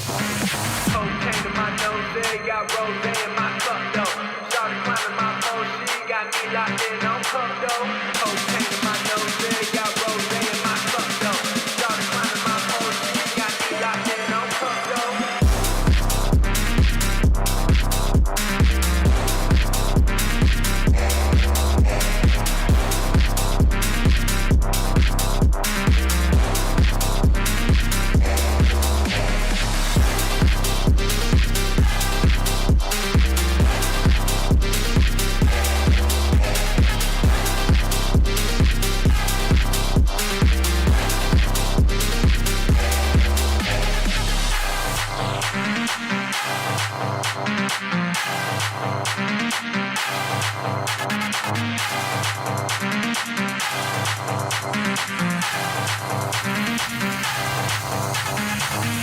Cocaine in my nose, there got rose in my cup though. Started climbing my pole, she got me locked in on cup though. Cocaine in my nose, there got rose in my cup though. Started climbing my pole, she got me locked in on cup though.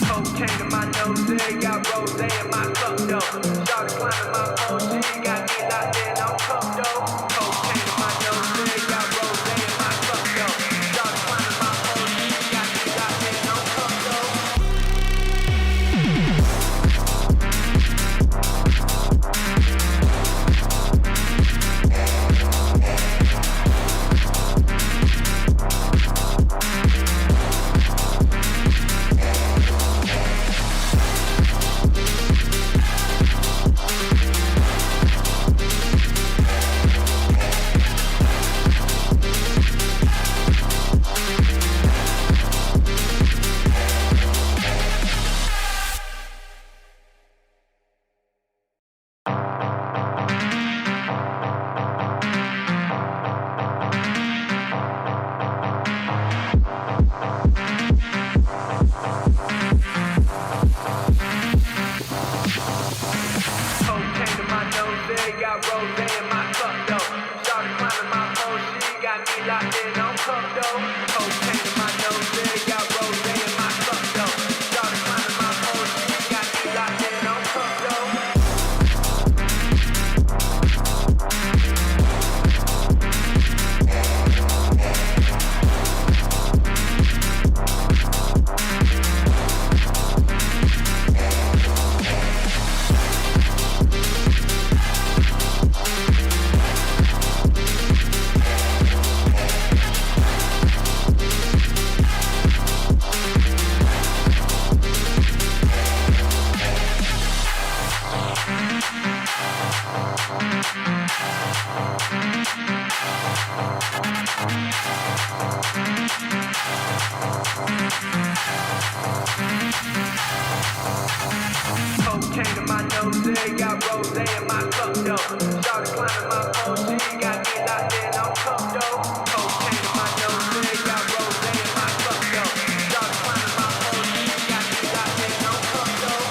Cocaine in my nose, there got rose in my cup though. Started climbing my pole, she got me locked in on cup though. Cocaine in my nose, there got rose in my cup though. Started climbing my pole, she got me locked in on cup though. Cocaine in my nose, there got rose in my cup though. Started climbing my pole, she got me locked in on cup though. Cocaine in my nose, there got rose in my cup though. Started climbing my pole, she got me locked in on cup though. Cocaine in my nose, there got rose in my cup though. Started climbing my pole, she got me locked in on cup though. Cocaine in my nose, there got rose in my cup though. Started climbing my pole, she got me locked in on cup though.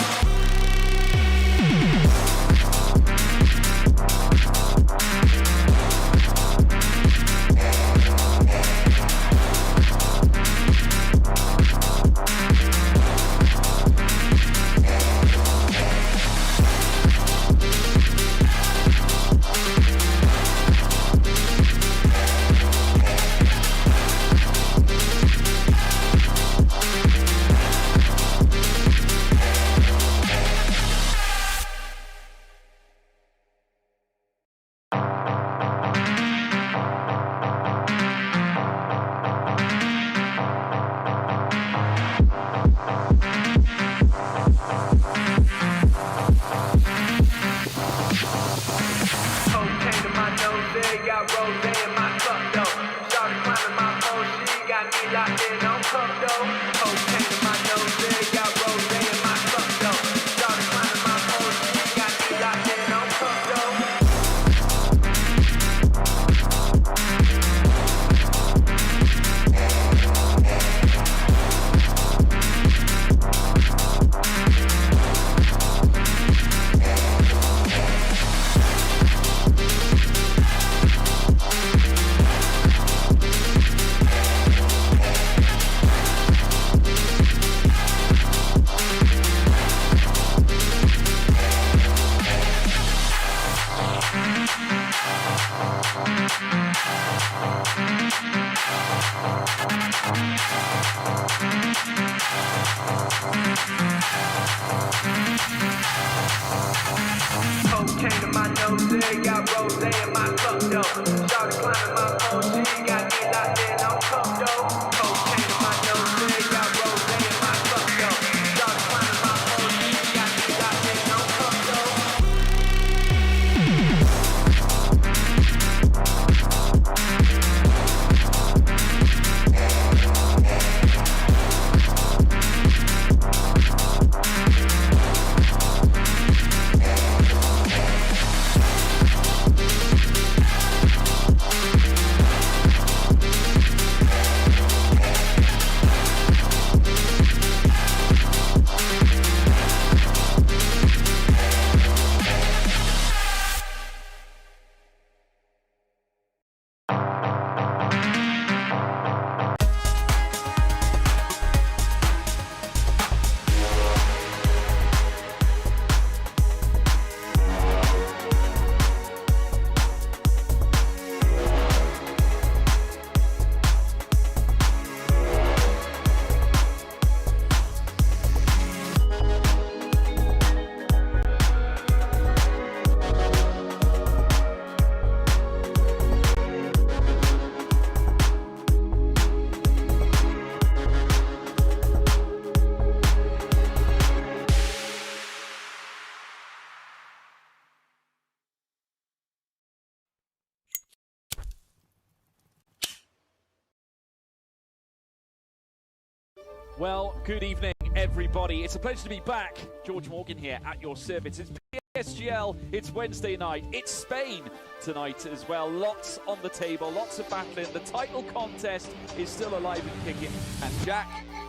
Well, good evening, everybody. It's a pleasure to be back. George Morgan here at your service. It's PSGL, it's Wednesday night, it's Spain tonight as well. Lots on the table, lots of battling. The title contest is still alive and kicking. And Jack,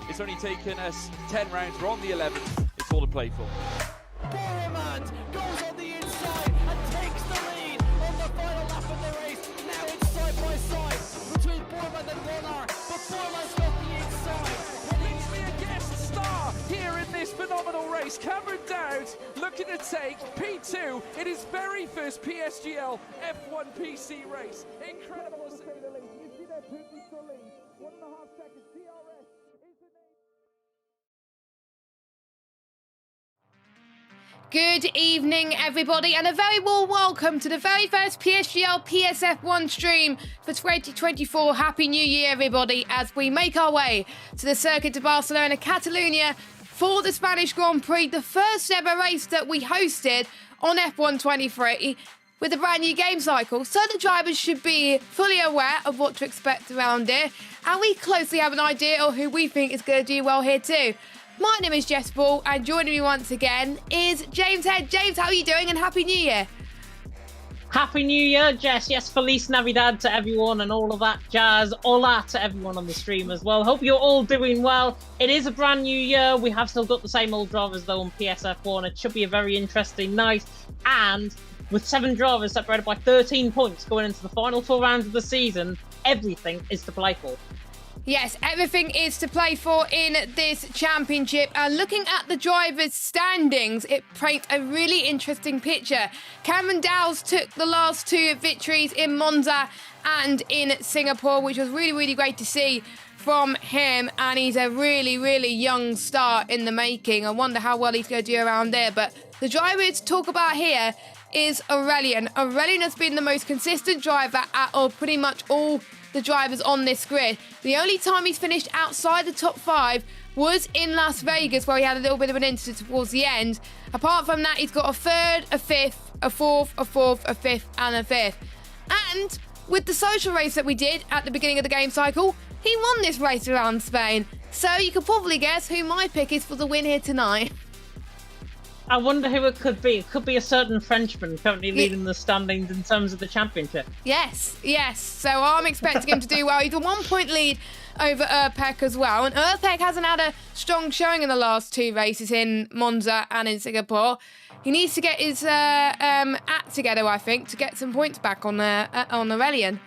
it's only taken us 10 rounds. We're on the 11th. It's all to play for. Boromant goes on the inside and takes the lead on the final lap of the race. Now it's side by side between Boromant and Warner, but Boromant's got the inside. Brings me a guest star here in this phenomenal race. Cameron Dowd looking to take P2 in his very first PSGL F1 PC race. Incredible to say the least. You see that Putin still lead. 1.5 seconds. DRS is the name. Good evening, everybody, and a very warm welcome to the very first PSGL PSF1 stream for 2024. Happy New Year, everybody, as we make our way to the Circuit de Barcelona, Catalonia, for the Spanish Grand Prix, the first ever race that we hosted on F1 23 with a brand new game cycle. So the drivers should be fully aware of what to expect around here, and we closely have an idea of who we think is going to do well here too. My name is Jess Ball, and joining me once again is James Head. James, how are you doing, and Happy New Year? Happy New Year, Jess. Yes, Feliz Navidad to everyone and all of that jazz. Hola to everyone on the stream as well. Hope you're all doing well. It is a brand new year. We have still got the same old drivers, though, on PSF1. It should be a very interesting night. And with 7 drivers separated by 13 points going into the final 4 rounds of the season, everything is to play for. Yes, everything is to play for in this championship. And looking at the drivers' standings, it paints a really interesting picture. Cameron Dowd took the last 2 victories in Monza and in Singapore, which was really, really great to see from him. And he's a really, really young star in the making. I wonder how well he's going to do around there. But the driver to talk about here is Aurelian. Aurelian has been the most consistent driver at pretty much all the drivers on this grid. The only time he's finished outside the top 5 was in Las Vegas, where he had a little bit of an incident towards the end. Apart from that, he's got a 3rd, a 5th, a 4th, a 4th, a 5th, and a 5th. And with the social race that we did at the beginning of the game cycle, he won this race around Spain. So you can probably guess who my pick is for the win here tonight. I wonder who it could be. It could be a certain Frenchman currently leading the standings in terms of the championship. Yes. So I'm expecting him to do well. He's a 1-point lead over Urpek as well. And Urpek hasn't had a strong showing in the last 2 races in Monza and in Singapore. He needs to get his act together, I think, to get some points back on Aurelian.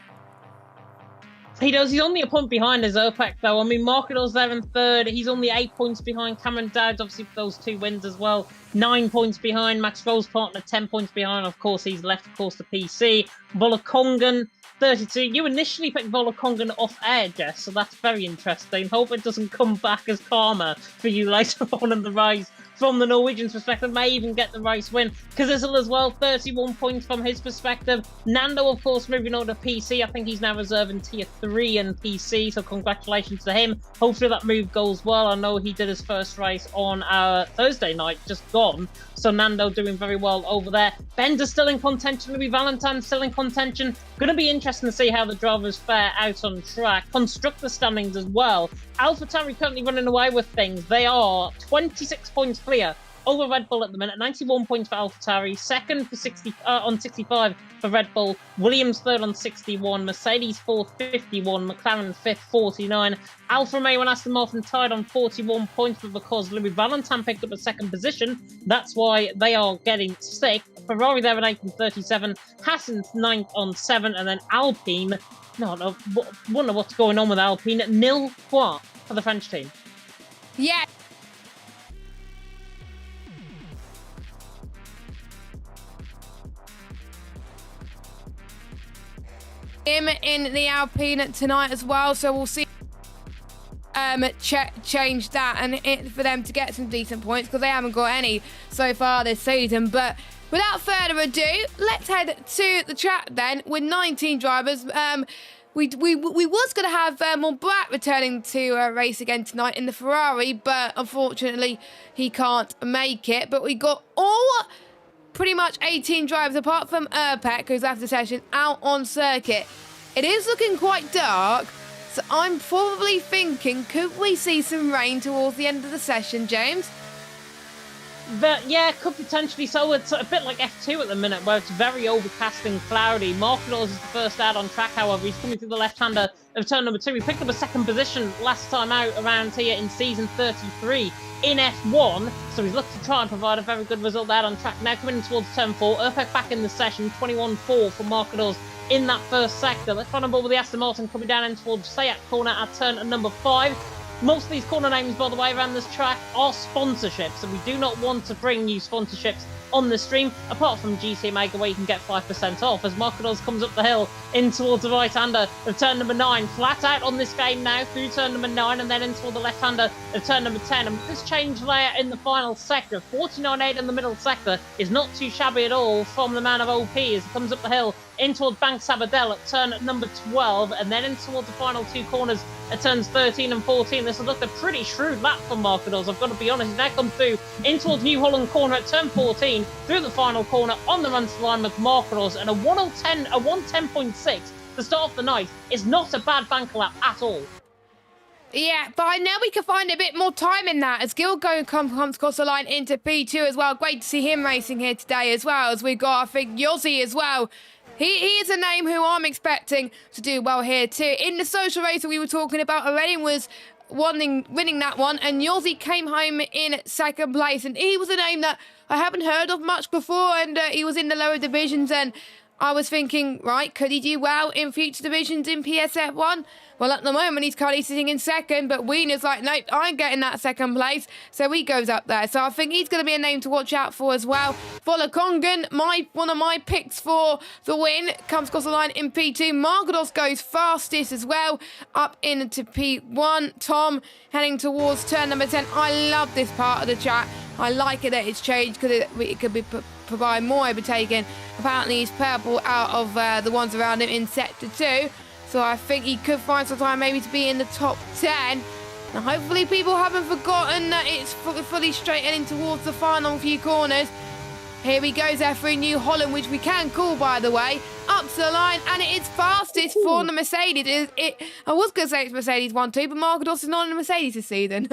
He does. He's only a point behind as Urpek, though. I mean, Markador's there in 3rd. He's only 8 points behind. Cameron Dowd, obviously, for those 2 wins as well. 9 points behind. Max Roll's partner, 10 points behind. Of course, he's left, of course, the PC. Volokongan, 32. You initially picked Volokongan off air, Jess, so that's very interesting. Hope it doesn't come back as karma for you later on in the race. From the Norwegian's perspective, may even get the race win. Kazizel as well, 31 points from his perspective. Nando, of course, moving on to PC. I think he's now reserving tier 3 in PC, so congratulations to him. Hopefully that move goes well. I know he did his first race on Thursday night, just gone. So Nando doing very well over there. Bender's still in contention. Louis Valentine still in contention. Going to be interesting to see how the drivers fare out on track. Constructor standings as well. AlphaTauri currently running away with things. They are 26 points clear over Red Bull at the minute. 91 points for AlphaTauri. 2nd for on 65 for Red Bull. Williams 3rd on 61. Mercedes 4th, 51. McLaren 5th, 49. Alfa Romeo and Aston Martin tied on 41 points, but because Louis Valentine picked up a 2nd position, that's why they are getting 6th. Ferrari there at 8th and 37. Hassan's 9th on 7. And then Alpine, wonder what's going on with Alpine. Nil point for the French team. Yeah. Him in the Alpine tonight as well, so we'll see change that and for them to get some decent points, because they haven't got any so far this season. But without further ado, let's head to the track then with 19 drivers. We was going to have Montbrat returning to race again tonight in the Ferrari, but unfortunately he can't make it. But we got all pretty much 18 drivers, apart from Urpek, who's after the session, out on circuit. It is looking quite dark, So I'm probably thinking, could we see some rain towards the end of the session, James? But yeah, could potentially so. It's a bit like F2 at the minute, where it's very overcast and cloudy. Marquinhos is the first out on track, however. He's coming through the left-hander of turn number 2. He picked up a second position last time out around here in season 33 in F1, so he's looking to try and provide a very good result there on track. Now coming in towards turn 4, Urpek back in the session, 21-4 for Marquinhos in that first sector. Let's find a ball with the Aston Martin coming down in towards Sayat corner at turn number 5. Most of these corner names, by the way, around this track are sponsorships, so we do not want to bring you sponsorships on the stream, apart from GT Mega, where you can get 5% off, as Marquinhos comes up the hill in towards the right-hander of turn number 9. Flat out on this game now, through turn number 9, and then in toward the left-hander of turn number 10. And this change layer in the final sector, 49.8 in the middle sector, is not too shabby at all from the man of OP as he comes up the hill in towards Bank Sabadell at turn number 12, and then in towards the final 2 corners at turns 13 and 14. This has looked a pretty shrewd lap for Marquinhos, I've got to be honest. He's now come through in towards New Holland corner at turn 14, through the final corner on the run to the line with Marquinhos, and a 110.6 to start off the night is not a bad banker lap at all. Yeah, but I know we can find a bit more time in that as Gilgo comes across the line into P2 as well. Great to see him racing here today as well, as we've got, I think, Yossi as well. He is a name who I'm expecting to do well here too. In the social race that we were talking about, Aurelian was winning that one, and Yossi came home in second place, and he was a name that I haven't heard of much before, and he was in the lower divisions, and I was thinking, right, could he do well in future divisions in PSF1? Well, at the moment, he's currently sitting in second, but Wiener's like, nope, I'm getting that second place. So he goes up there. So I think he's going to be a name to watch out for as well. Volakongan, one of my picks for the win, comes across the line in P2. Margados goes fastest as well, up into P1. Tom heading towards turn number 10. I love this part of the track. I like it that it's changed because it could be provide more overtaking. Apparently he's purple out of the ones around him in sector 2. So I think he could find some time maybe to be in the top 10. And hopefully people haven't forgotten that it's fully straight heading towards the final few corners. Here he goes there through New Holland, which we can call, by the way. Up to the line, and it is fastest for the Mercedes. I was going to say it's Mercedes 1-2, but Marquinhos is not in a Mercedes this season.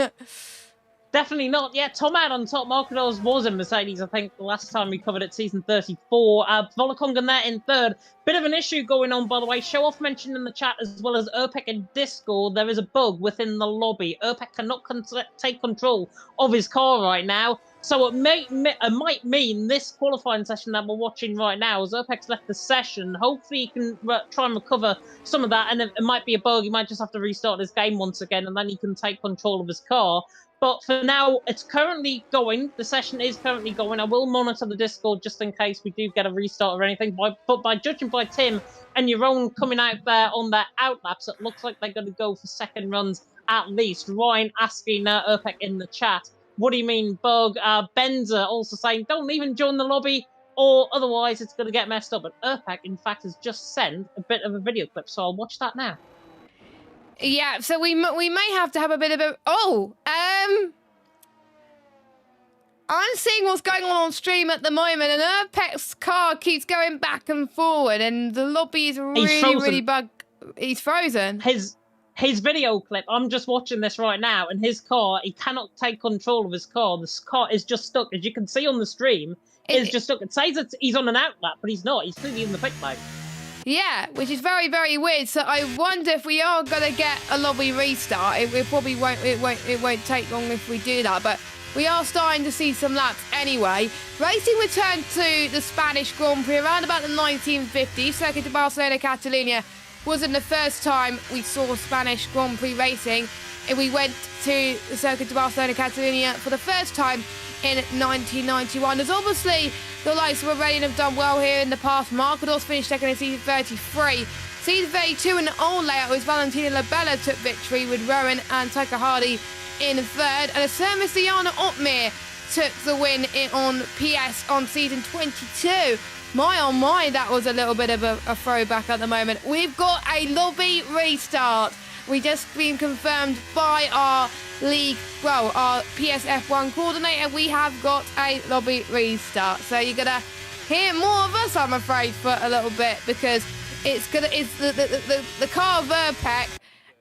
Definitely not. Yeah, Tom out on top. Marquinhos was in Mercedes, I think, the last time we covered it, season 34. Volakongan there in third. Bit of an issue going on, by the way. Show Off mentioned in the chat, as well as Urpek in Discord, there is a bug within the lobby. Urpek cannot take control of his car right now. So it might mean this qualifying session that we're watching right now, as Urpek's left the session, hopefully he can try and recover some of that, and it might be a bug. He might just have to restart his game once again, and then he can take control of his car. But for now, it's currently going. The session is currently going. I will monitor the Discord just in case we do get a restart or anything. But by judging by Tim and your own coming out there on their outlaps, it looks like they're going to go for second runs at least. Ryan asking Urpek in the chat, what do you mean, bug? Benza also saying, don't even join the lobby, or otherwise it's going to get messed up. But Urpek, in fact, has just sent a bit of a video clip, so I'll watch that now. Yeah, so we may have to have a bit of a... I'm seeing what's going on stream at the moment, and Urpek's car keeps going back and forward, and the lobby is really bugged. He's frozen. His video clip, I'm just watching this right now, and his car, he cannot take control of his car. This car is just stuck, as you can see on the stream. It's just stuck. It says he's on an outlap, but he's not. He's clearly in the pit lane. Yeah, which is very, very weird. So I wonder if we are going to get a lobby restart. It probably won't. It won't take long if we do that. But we are starting to see some laps anyway. Racing returned to the Spanish Grand Prix around about the 1950s. Circuit de Barcelona, Catalunya wasn't the first time we saw Spanish Grand Prix racing. And we went to the Circuit de Barcelona, Catalunya for the first time in 1991. There's obviously the likes of Aurelian have done well here in the past. Marquinhos finished second in season 33. Season 32 in the old layout was Valentina Labella took victory with Rowan and Taika Hardy in third. And Asermis Diana Otmir took the win on PS on season 22. My oh my, that was a little bit of a throwback at the moment. We've got a lobby restart. We just been confirmed by our league, well, our PSF1 coordinator. We have got a lobby restart. So you're gonna hear more of us, I'm afraid, for a little bit, because it's the car of Urpek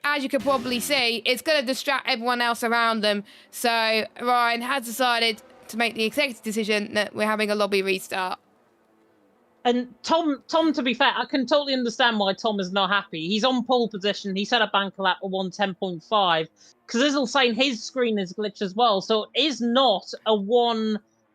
as you can probably see, it's going to distract everyone else around them. So Ryan has decided to make the executive decision that we're having a lobby restart. And Tom, to be fair, I can totally understand why Tom is not happy. He's on pole position. He set a bank lap at 1:10.5 because Izzle's saying his screen is glitched as well. So it is not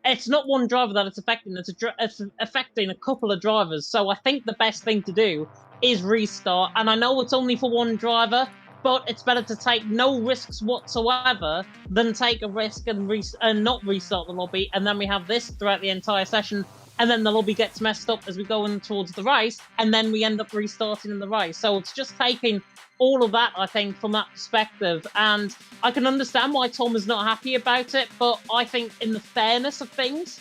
it's not one driver that it's affecting. It's affecting a couple of drivers. So I think the best thing to do is restart. And I know it's only for one driver, but it's better to take no risks whatsoever than take a risk and not restart the lobby. And then we have this throughout the entire session. And then the lobby gets messed up as we go in towards the race, and then we end up restarting in the race. So it's just taking all of that, I think, from that perspective. And I can understand why Tom is not happy about it, but I think in the fairness of things,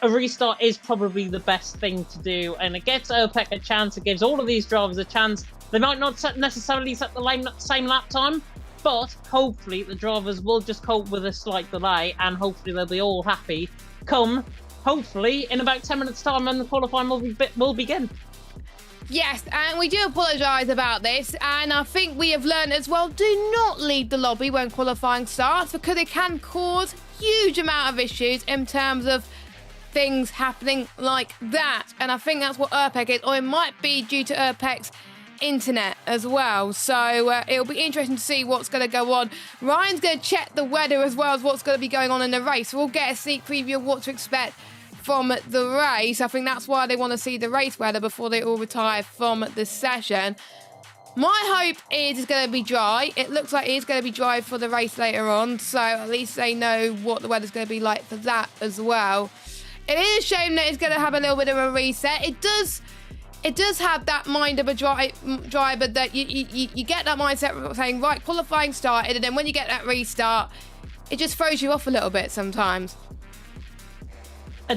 a restart is probably the best thing to do. And it gets OPEC a chance, it gives all of these drivers a chance. They might not necessarily set the same lap time, but hopefully the drivers will just cope with a slight delay, and hopefully they'll be all happy come... hopefully, in about 10 minutes' time, when the qualifying will begin. Yes, and we do apologise about this, and I think we have learned as well, do not leave the lobby when qualifying starts, because it can cause huge amount of issues in terms of things happening like that. And I think that's what Urpec is, or it might be due to Urpec's internet as well. So it'll be interesting to see what's going to go on. Ryan's going to check the weather as well as what's going to be going on in the race. So we'll get a sneak preview of what to expect from the race. I think that's why they want to see the race weather before they all retire from the session. My hope is it's going to be dry. It looks like it is going to be dry for the race later on, so at least they know what the weather's going to be like for that as well. It is a shame that it's going to have a little bit of a reset. It does have that mind of a driver that you get that mindset of saying, right, qualifying started, and then when you get that restart, it just throws you off a little bit sometimes.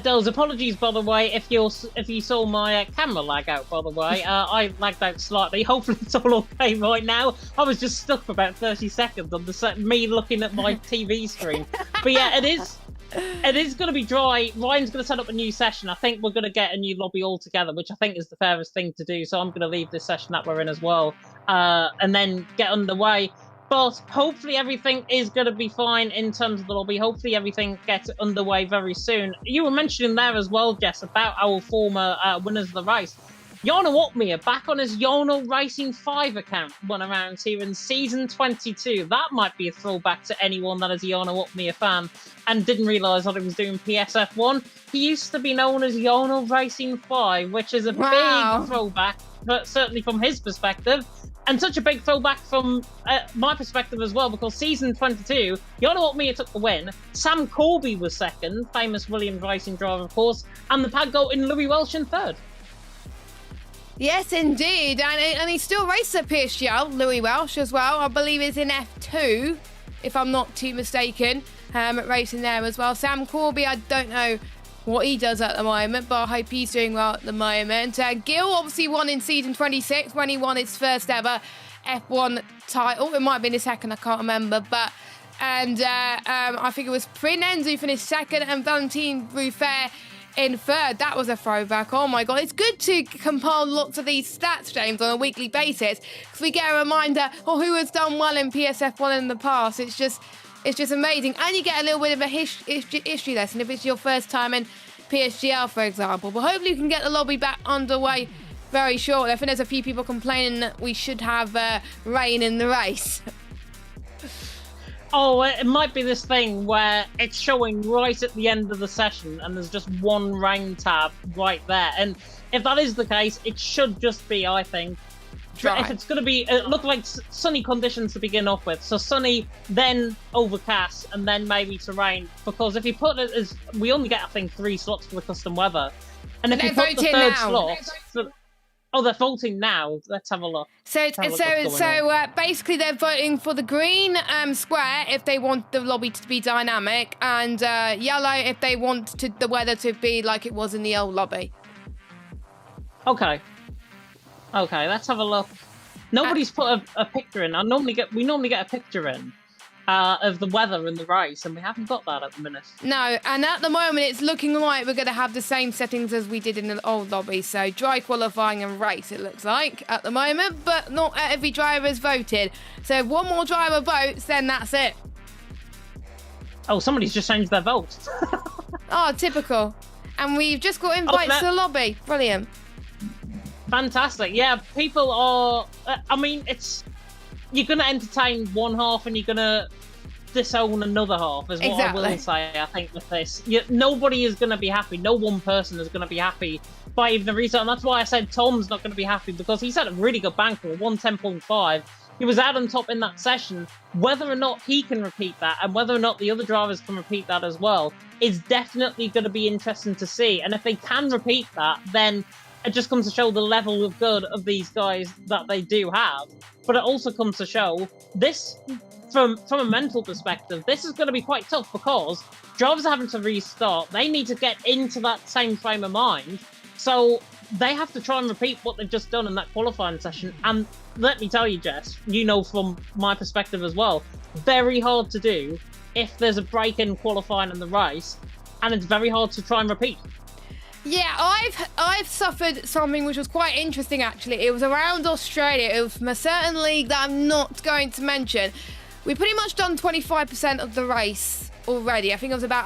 Those apologies, by the way, if you saw my camera lag out, by the way. I lagged out slightly. Hopefully it's all okay right now. I was just stuck for about 30 seconds on me looking at my TV screen. But yeah, it is going to be dry. Ryan's going to set up a new session. I think we're going to get a new lobby altogether, which I think is the fairest thing to do. So I'm going to leave this session that we're in as well, and then get underway. But hopefully everything is going to be fine in terms of the lobby. Hopefully everything gets underway very soon. You were mentioning there as well, Jess, about our former winners of the race. Jarno Opmeer, back on his Jarno Racing 5 account, won around here in Season 22. That might be a throwback to anyone that is a Jarno Opmeer fan and didn't realise that he was doing PSF1. He used to be known as Jarno Racing 5, which is a big throwback, but certainly from his perspective. And such a big throwback from my perspective as well, because Season 22, Jarno Opmeer took the win. Sam Corby was second, famous Williams Racing driver, of course, and the pad goat in Louis Welsh in third. Yes, indeed. And he still races at PSGL, Louis Welsh as well. I believe he's in F2, if I'm not too mistaken, racing there as well. Sam Corby, I don't know what he does at the moment, but I hope he's doing well at the moment. Gil obviously won in Season 26 when he won his first ever F1 title. It might have been his second, I can't remember. I think it was Prinenz who finished second and Valentin Rufer in third. That was a throwback. Oh my God. It's good to compile lots of these stats, James, on a weekly basis, because we get a reminder of who has done well in PSF1 in the past. It's just amazing. And you get a little bit of a history lesson if it's your first time in PSGL, for example. But hopefully we can get the lobby back underway very shortly. I think there's a few people complaining that we should have rain in the race. Oh, it might be this thing where it's showing right at the end of the session and there's just one rain tab right there. And if that is the case, it should just be, I think, dry. If it's going to be, it look like sunny conditions to begin off with. So sunny, then overcast, and then maybe to rain. Because if you put it as, we only get, I think, 3 slots for the custom weather. And if you put the third slot... Oh, they're voting now. Let's have a look. So basically they're voting for the green square if they want the lobby to be dynamic, and yellow if they want the weather to be like it was in the old lobby. Okay, let's have a look. Nobody's put a picture in. We normally get a picture in. of the weather and the race, and we haven't got that at the minute. No, and at the moment it's looking like we're going to have the same settings as we did in the old lobby. So dry qualifying and race, it looks like, at the moment, but not every driver has voted. So if one more driver votes, then that's it. Oh, somebody's just changed their vote. Oh, typical. And we've just got invites to the lobby. Brilliant. Fantastic. Yeah, people are... I mean, you're going to entertain one half and you're going to disown another half, is what I will say, I think, with this. Nobody is going to be happy. No one person is going to be happy by even the result. And that's why I said Tom's not going to be happy, because he's had a really good banker, 110.5. He was out on top in that session. Whether or not he can repeat that, and whether or not the other drivers can repeat that as well, is definitely going to be interesting to see. And if they can repeat that, then it just comes to show the level of good of these guys that they do have. But it also comes to show this, from a mental perspective, this is going to be quite tough, because drivers are having to restart. They need to get into that same frame of mind. So they have to try and repeat what they've just done in that qualifying session. And let me tell you, Jess, you know from my perspective as well, very hard to do if there's a break in qualifying in the race, and it's very hard to try and repeat. Yeah, I've suffered something which was quite interesting, actually. It was around Australia. It was from a certain league that I'm not going to mention. We pretty much done 25% of the race already. I think it was about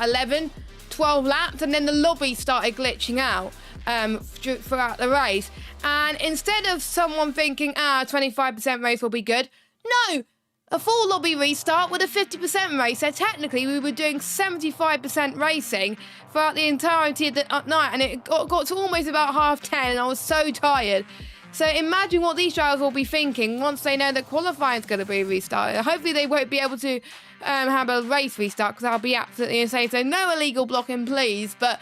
12 laps, and then the lobby started glitching out throughout the race. And instead of someone thinking, 25% race will be good, no! A full lobby restart with a 50% race. So technically, we were doing 75% racing throughout the entirety of the night, and it got to almost about 10:30, and I was so tired. So imagine what these drivers will be thinking once they know that qualifying is going to be restarted. Hopefully, they won't be able to have a race restart, because that'll be absolutely insane. So no illegal blocking, please. But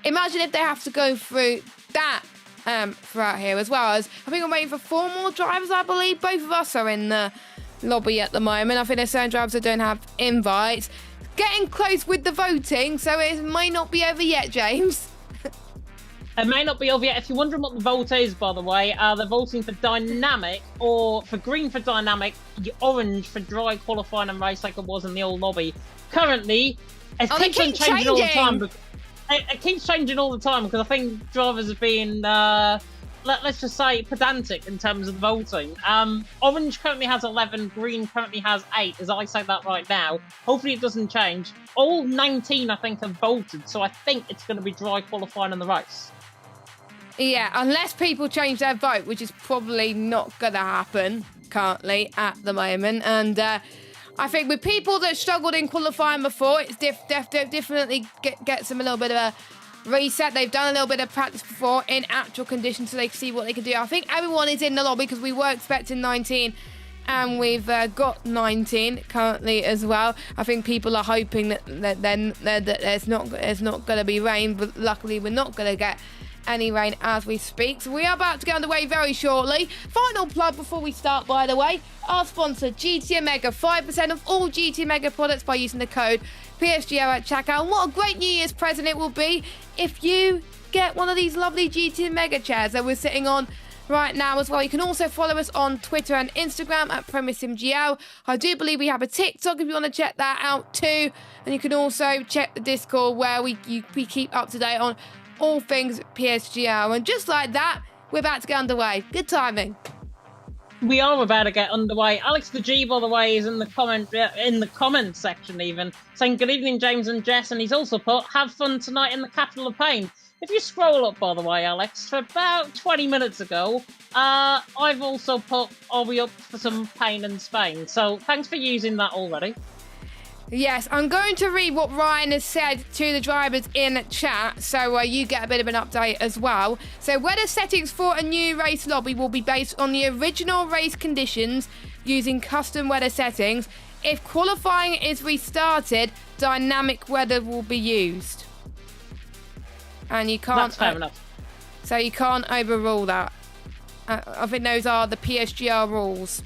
imagine if they have to go through that throughout here, as well as I think I'm waiting for 4 more drivers. I believe both of us are in the lobby at the moment. I think there's certain drivers that don't have invites. Getting close with the voting, so it may not be over yet, James. It may not be over yet. If you're wondering what the vote is, by the way, they're voting for dynamic, or for green for dynamic, orange for dry qualifying and race, like it was in the old lobby. Currently, it keeps on changing all the time. It keeps changing all the time, because I think drivers have been, let's just say, pedantic in terms of the voting. Orange currently has 11, green currently has 8, as I say that right now. Hopefully it doesn't change. All 19, I think, have voted, so I think it's going to be dry qualifying in the race. Yeah, unless people change their vote, which is probably not going to happen currently at the moment. And I think with people that struggled in qualifying before, it's definitely gets them a little bit of a reset. They've done a little bit of practice before in actual conditions, so they can see what they can do. I think everyone is in the lobby, because we were expecting 19, and we've got 19 currently as well. I think people are hoping that there's not going to be rain, but luckily we're not going to get any rain as we speak. So we are about to get underway very shortly. Final plug before we start, by the way. Our sponsor, GT Omega. 5% of all GT Omega products by using the code PSGL at checkout. And what a great New Year's present it will be if you get one of these lovely GT Omega chairs that we're sitting on right now as well. You can also follow us on Twitter and Instagram at PremierSimGL. I do believe we have a TikTok if you want to check that out too. And you can also check the Discord, where we keep up to date on all things PSGL. And just like that, we're about to get underway. Good timing. We are about to get underway. Alex the G, by the way, is in the comment section even, saying good evening, James and Jess, and he's also put, have fun tonight in the capital of pain. If you scroll up, by the way, Alex, for about 20 minutes ago, I've also put, are we up for some pain in Spain? So thanks for using that already. Yes, I'm going to read what Ryan has said to the drivers in chat, so you get a bit of an update as well. So weather settings for a new race lobby will be based on the original race conditions using custom weather settings. If qualifying is restarted, dynamic weather will be used. And you can't... That's fair enough. So you can't overrule that. I think those are the PSGL rules.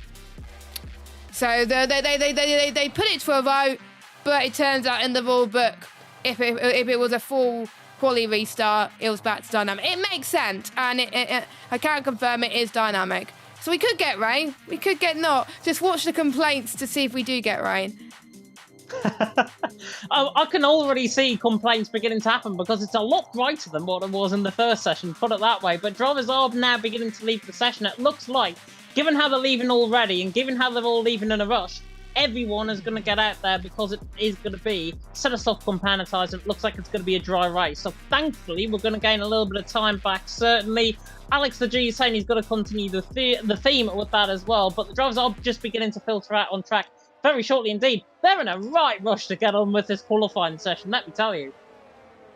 So they put it to a vote, but it turns out in the rule book, if it was a full quali restart, it was back to dynamic. It makes sense, and I can confirm it is dynamic. So we could get rain, we could get not. Just watch the complaints to see if we do get rain. I can already see complaints beginning to happen because it's a lot brighter than what it was in the first session, put it that way. But drivers are now beginning to leave the session. It looks like, given how they're leaving already and given how they're all leaving in a rush, everyone is going to get out there because it is going to be, instead of soft componentized, it looks like it's going to be a dry race. So thankfully, we're going to gain a little bit of time back, certainly. Alex the G is saying he's got to continue the theme with that as well, but the drivers are just beginning to filter out on track very shortly indeed. They're in a right rush to get on with this qualifying session, let me tell you.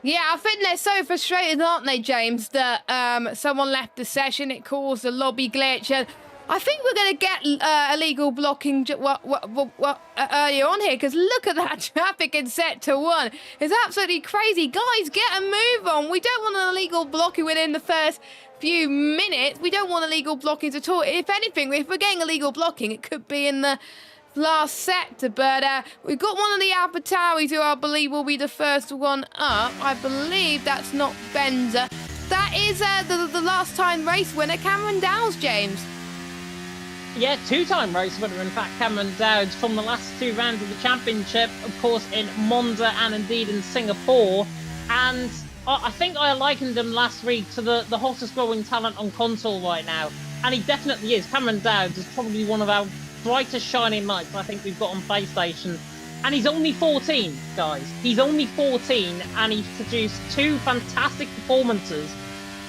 Yeah, I think they're so frustrated, aren't they, James, that someone left the session, it caused a lobby glitch, and I think we're going to get illegal blocking earlier on here, because look at that traffic in Sector 1. It's absolutely crazy. Guys, get a move on. We don't want an illegal blocking within the first few minutes. We don't want illegal blockings at all. If anything, if we're getting illegal blocking, it could be in the last sector, but we've got one of the Alpataris who I believe will be the first one up. I believe that's not Benza. That is the last time race winner, Cameron Downs, James. Yeah, two-time race winner, in fact, Cameron Dowds, from the last two rounds of the championship, of course, in Monza and indeed in Singapore. And I think I likened him last week to the hottest growing talent on console right now. And he definitely is. Cameron Dowds is probably one of our brightest shining lights I think we've got on PlayStation. And he's only 14, guys. He's only 14, and he's produced two fantastic performances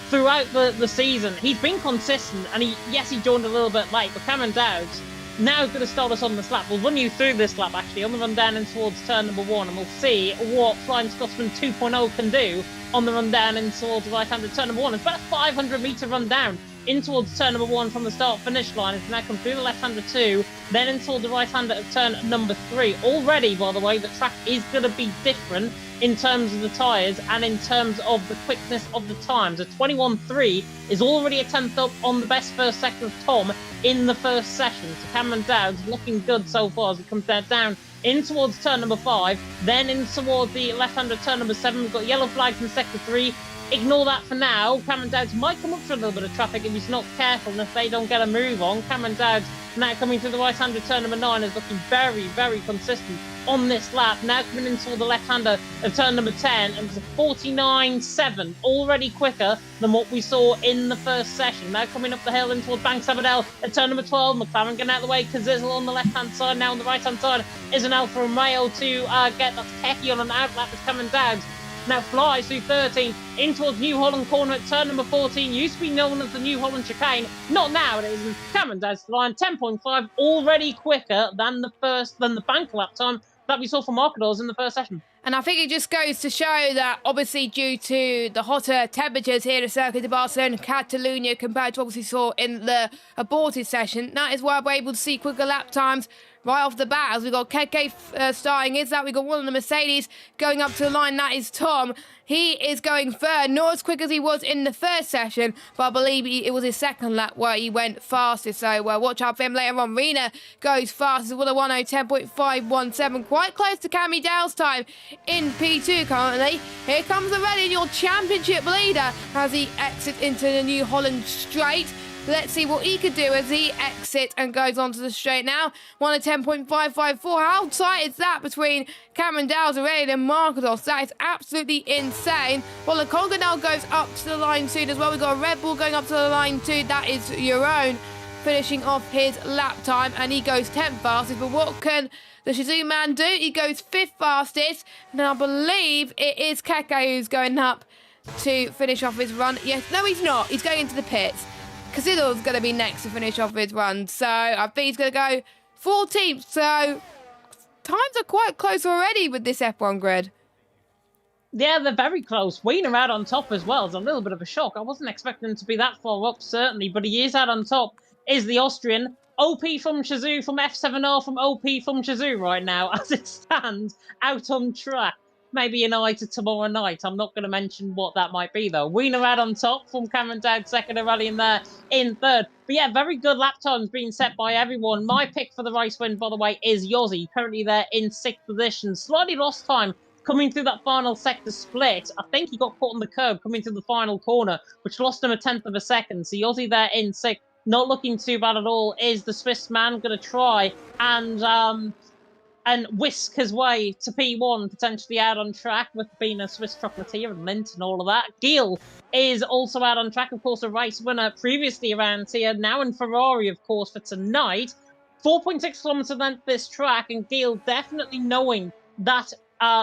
throughout the season. He's been consistent, and he joined a little bit late, but Cameron Dowds now is going to start us on this lap. We'll run you through this lap, actually, on the run down in towards turn number 1, and we'll see what Flying Scotsman 2.0 can do on the run down in towards the right-handed turn number 1. It's about a 500-metre run down in towards turn number 1 from the start-finish line. It's now come through the left-hander 2, then in towards the right-hander of turn number 3. Already, by the way, the track is going to be different in terms of the tyres and in terms of the quickness of the times. A 21.3 is already a 10th up on the best first sector of Tom in the first session. So Cameron Dowds looking good so far as he comes down in towards turn number 5, then in towards the left-hander turn number 7. We've got yellow flags in sector 3. Ignore that for now. Cameron Dowds might come up for a little bit of traffic if he's not careful and if they don't get a move on. Cameron Dowds now coming through the right-hander turn number 9 is looking very, very consistent on this lap. Now coming into the left-hander of turn number 10, and it's a 49.7, already quicker than what we saw in the first session. Now coming up the hill in towards Banks Abadell at turn number 12. McLaren getting out of the way. Kazizel on the left-hand side. Now on the right-hand side is an Alfa Romeo to get that's Keki on an outlap with Cameron Dowds. Now flies through 13 in towards New Holland corner at turn number 14. Used to be known as the New Holland chicane. Not now, it isn't. Cameron Dowds flying 10.5, already quicker than the bank lap time that we saw for Marcadors in the first session. And I think it just goes to show that obviously due to the hotter temperatures here at Circuit de Barcelona, Catalonia, compared to what we saw in the aborted session, that is why we're able to see quicker lap times right off the bat. As we got Keke starting is that we got one of the Mercedes going up to the line. That is Tom. He is going third, not as quick as he was in the first session, but I believe it was his second lap where he went fastest. So watch out for him later on. Rena goes fastest with a 10.517, quite close to Cammy Dow's time in P2 currently. Here comes the Ready, your championship leader, as he exits into the New Holland straight. Let's see what he could do as he exits and goes onto the straight now. 10.554. How tight is that between Cameron Dow's already and Marcos? That is absolutely insane. Well, the Conga now goes up to the line soon as well. We've got a Red Bull going up to the line too. That is your own, finishing off his lap time, and he goes 10th fastest. But what can the Shizou man do? He goes 5th fastest, and I believe it is Keke who's going up to finish off his run. Yes, no, he's not. He's going into the pits. Casillo's going to be next to finish off his run. So I think he's going to go 14th. So times are quite close already with this F1 grid. Yeah, they're very close. Wiener out on top as well. It's a little bit of a shock. I wasn't expecting him to be that far up, certainly, but he is out on top. Is the Austrian. OP from Shizou, from F7R, from OP from Shizou right now, as it stands, out on track. Maybe an eye to tomorrow night. I'm not going to mention what that might be, though. Wiener out on top from Cameron Dowd, second, and rallying there in third. But yeah, very good lap times being set by everyone. My pick for the race win, by the way, is Yossi, currently there in 6th position. Slightly lost time coming through that final sector split. I think he got caught on the curb coming through the final corner, which lost him a 10th of a second. So Yossi there in 6th, not looking too bad at all. Is the Swiss man going to try and and whisk his way to P1, potentially out on track with being a Swiss chocolatier and mint and all of that. Gil is also out on track, of course, a race winner previously around here, now in Ferrari, of course, for tonight. 4.6 kilometers length this track, and Gil definitely knowing that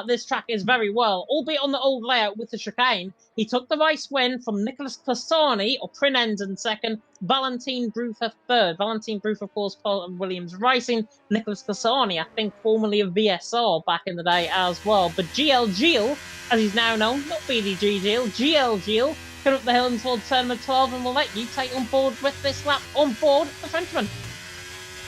this track is very well, albeit on the old layout with the chicane. He took the race win from Nicholas Cassani, or Prinenden second, Valentin Bruffer third. Valentin Bruffer, of course, Paul Williams Racing. Nicholas Cassani, I think formerly of VSR back in the day as well. But GL Gil, as he's now known, not BDG Gil, GL Gil, coming up the hill and towards turn number 12, and we'll let you take on board with this lap on board the Frenchman.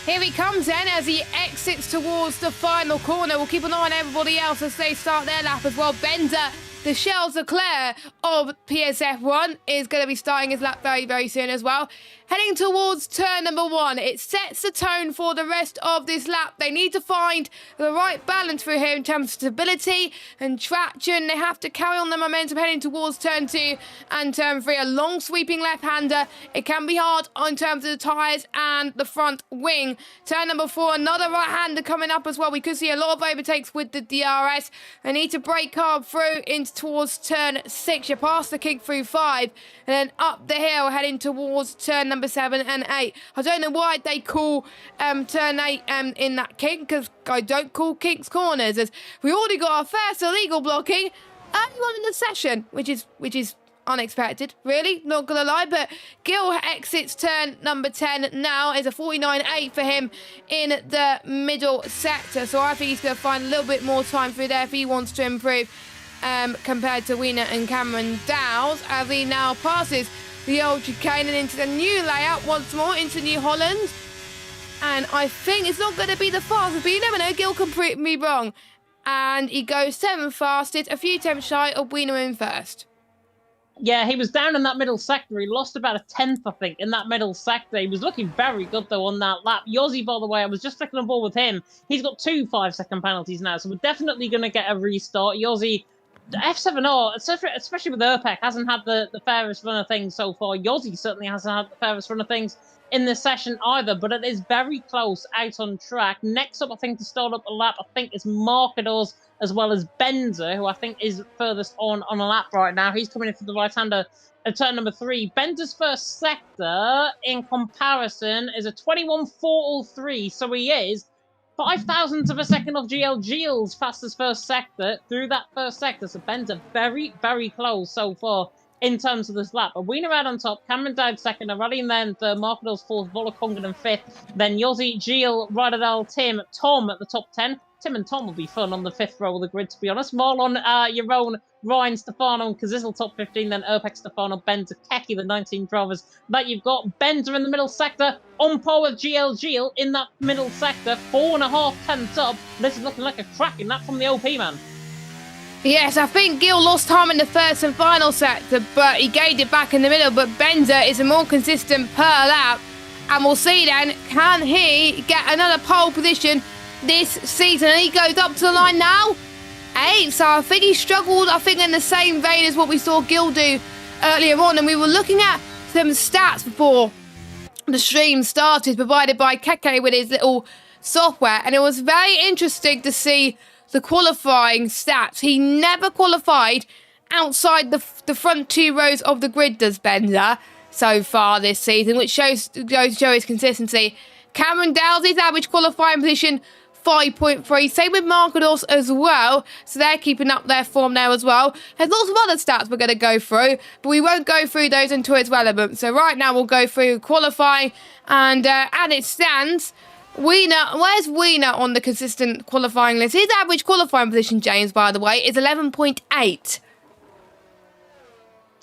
Here he comes then as he exits towards the final corner. We'll keep an eye on everybody else as they start their lap as well. Bender, the Charles Leclerc of PSF1, is going to be starting his lap very, very soon as well. Heading towards turn number 1. It sets the tone for the rest of this lap. They need to find the right balance for here in terms of stability and traction. They have to carry on the momentum heading towards turn 2 and turn 3. A long sweeping left-hander. It can be hard in terms of the tyres and the front wing. Turn number 4, another right-hander coming up as well. We could see a lot of overtakes with the DRS. They need to brake hard through into towards turn 6. You're past the kick through 5 and then up the hill heading towards turn number 7 and 8. I don't know why they call turn 8 in that kink, because I don't call kinks corners, as we already got our first illegal blocking early on in the session, which is unexpected, really, not gonna lie. But Gil exits turn number 10 now. Is a 49.8 for him in the middle sector, so I think he's going to find a little bit more time through there if he wants to improve compared to Wiener and Cameron Dowes, as he now passes the old chicane and into the new layout once more into New Holland. And I think it's not going to be the fastest, but you never know, Gil can prove me wrong. And he goes 7th fastest, a few tenths shy of Wiener in first. Yeah, he was down in that middle sector. He lost about a tenth, I think, in that middle sector. He was looking very good, though, on that lap. Yossi, by the way, I was just checking on board with him. He's got 2 5-second penalties now, so we're definitely going to get a restart. Yossi, F7R, especially with Urpec, hasn't had the fairest run of things so far. Yossi certainly hasn't had the fairest run of things in this session either, but it is very close out on track. Next up, I think, to start up a lap, I think, is Marcados, as well as Bender, who I think is furthest on a lap right now. He's coming in for the right-hander at turn number 3. Bender's first sector, in comparison, is a 21.403, so he is 5 thousandths of a second off GL Gil's fastest first sector through that first sector. So Bender very, very close so far in terms of this lap. A Wiener out on top, Cameron Dowd second, a rally and then the Marcados fourth, Volokongan fifth, then Yossi, Gil, Radadal, Tim, Tom at the top 10. Tim and Tom will be fun on the 5th row of the grid, to be honest. Marlon, Yaron, Ryan, Stefano, and Kazizel top 15, then Urpec, Stefano, Bender, Keki, the 19 drivers that you've got. Bender in the middle sector, on par with GL Gil in that middle sector, 4.5 tenths up. This is looking like a cracking lap from the OP man. Yes, I think Gil lost time in the first and final sector, but he gained it back in the middle. But Bender is a more consistent per lap, and we'll see then, can he get another pole position this season? And he goes up to the line now, 8. So I think he struggled, I think, in the same vein as what we saw Gil do earlier on. And we were looking at some stats before the stream started, provided by Keke with his little software, and it was very interesting to see the qualifying stats. He never qualified outside the front 2 rows of the grid, does Bender, so far this season, which goes to show his consistency. Cameron Dowsey's average qualifying position, 5.3. Same with Marcados as well, so they're keeping up their form now as well. There's lots of other stats we're going to go through, but we won't go through those until it's relevant. So right now we'll go through qualifying, and as it stands, where's Wiener on the consistent qualifying list? His average qualifying position, James, by the way, is 11.8.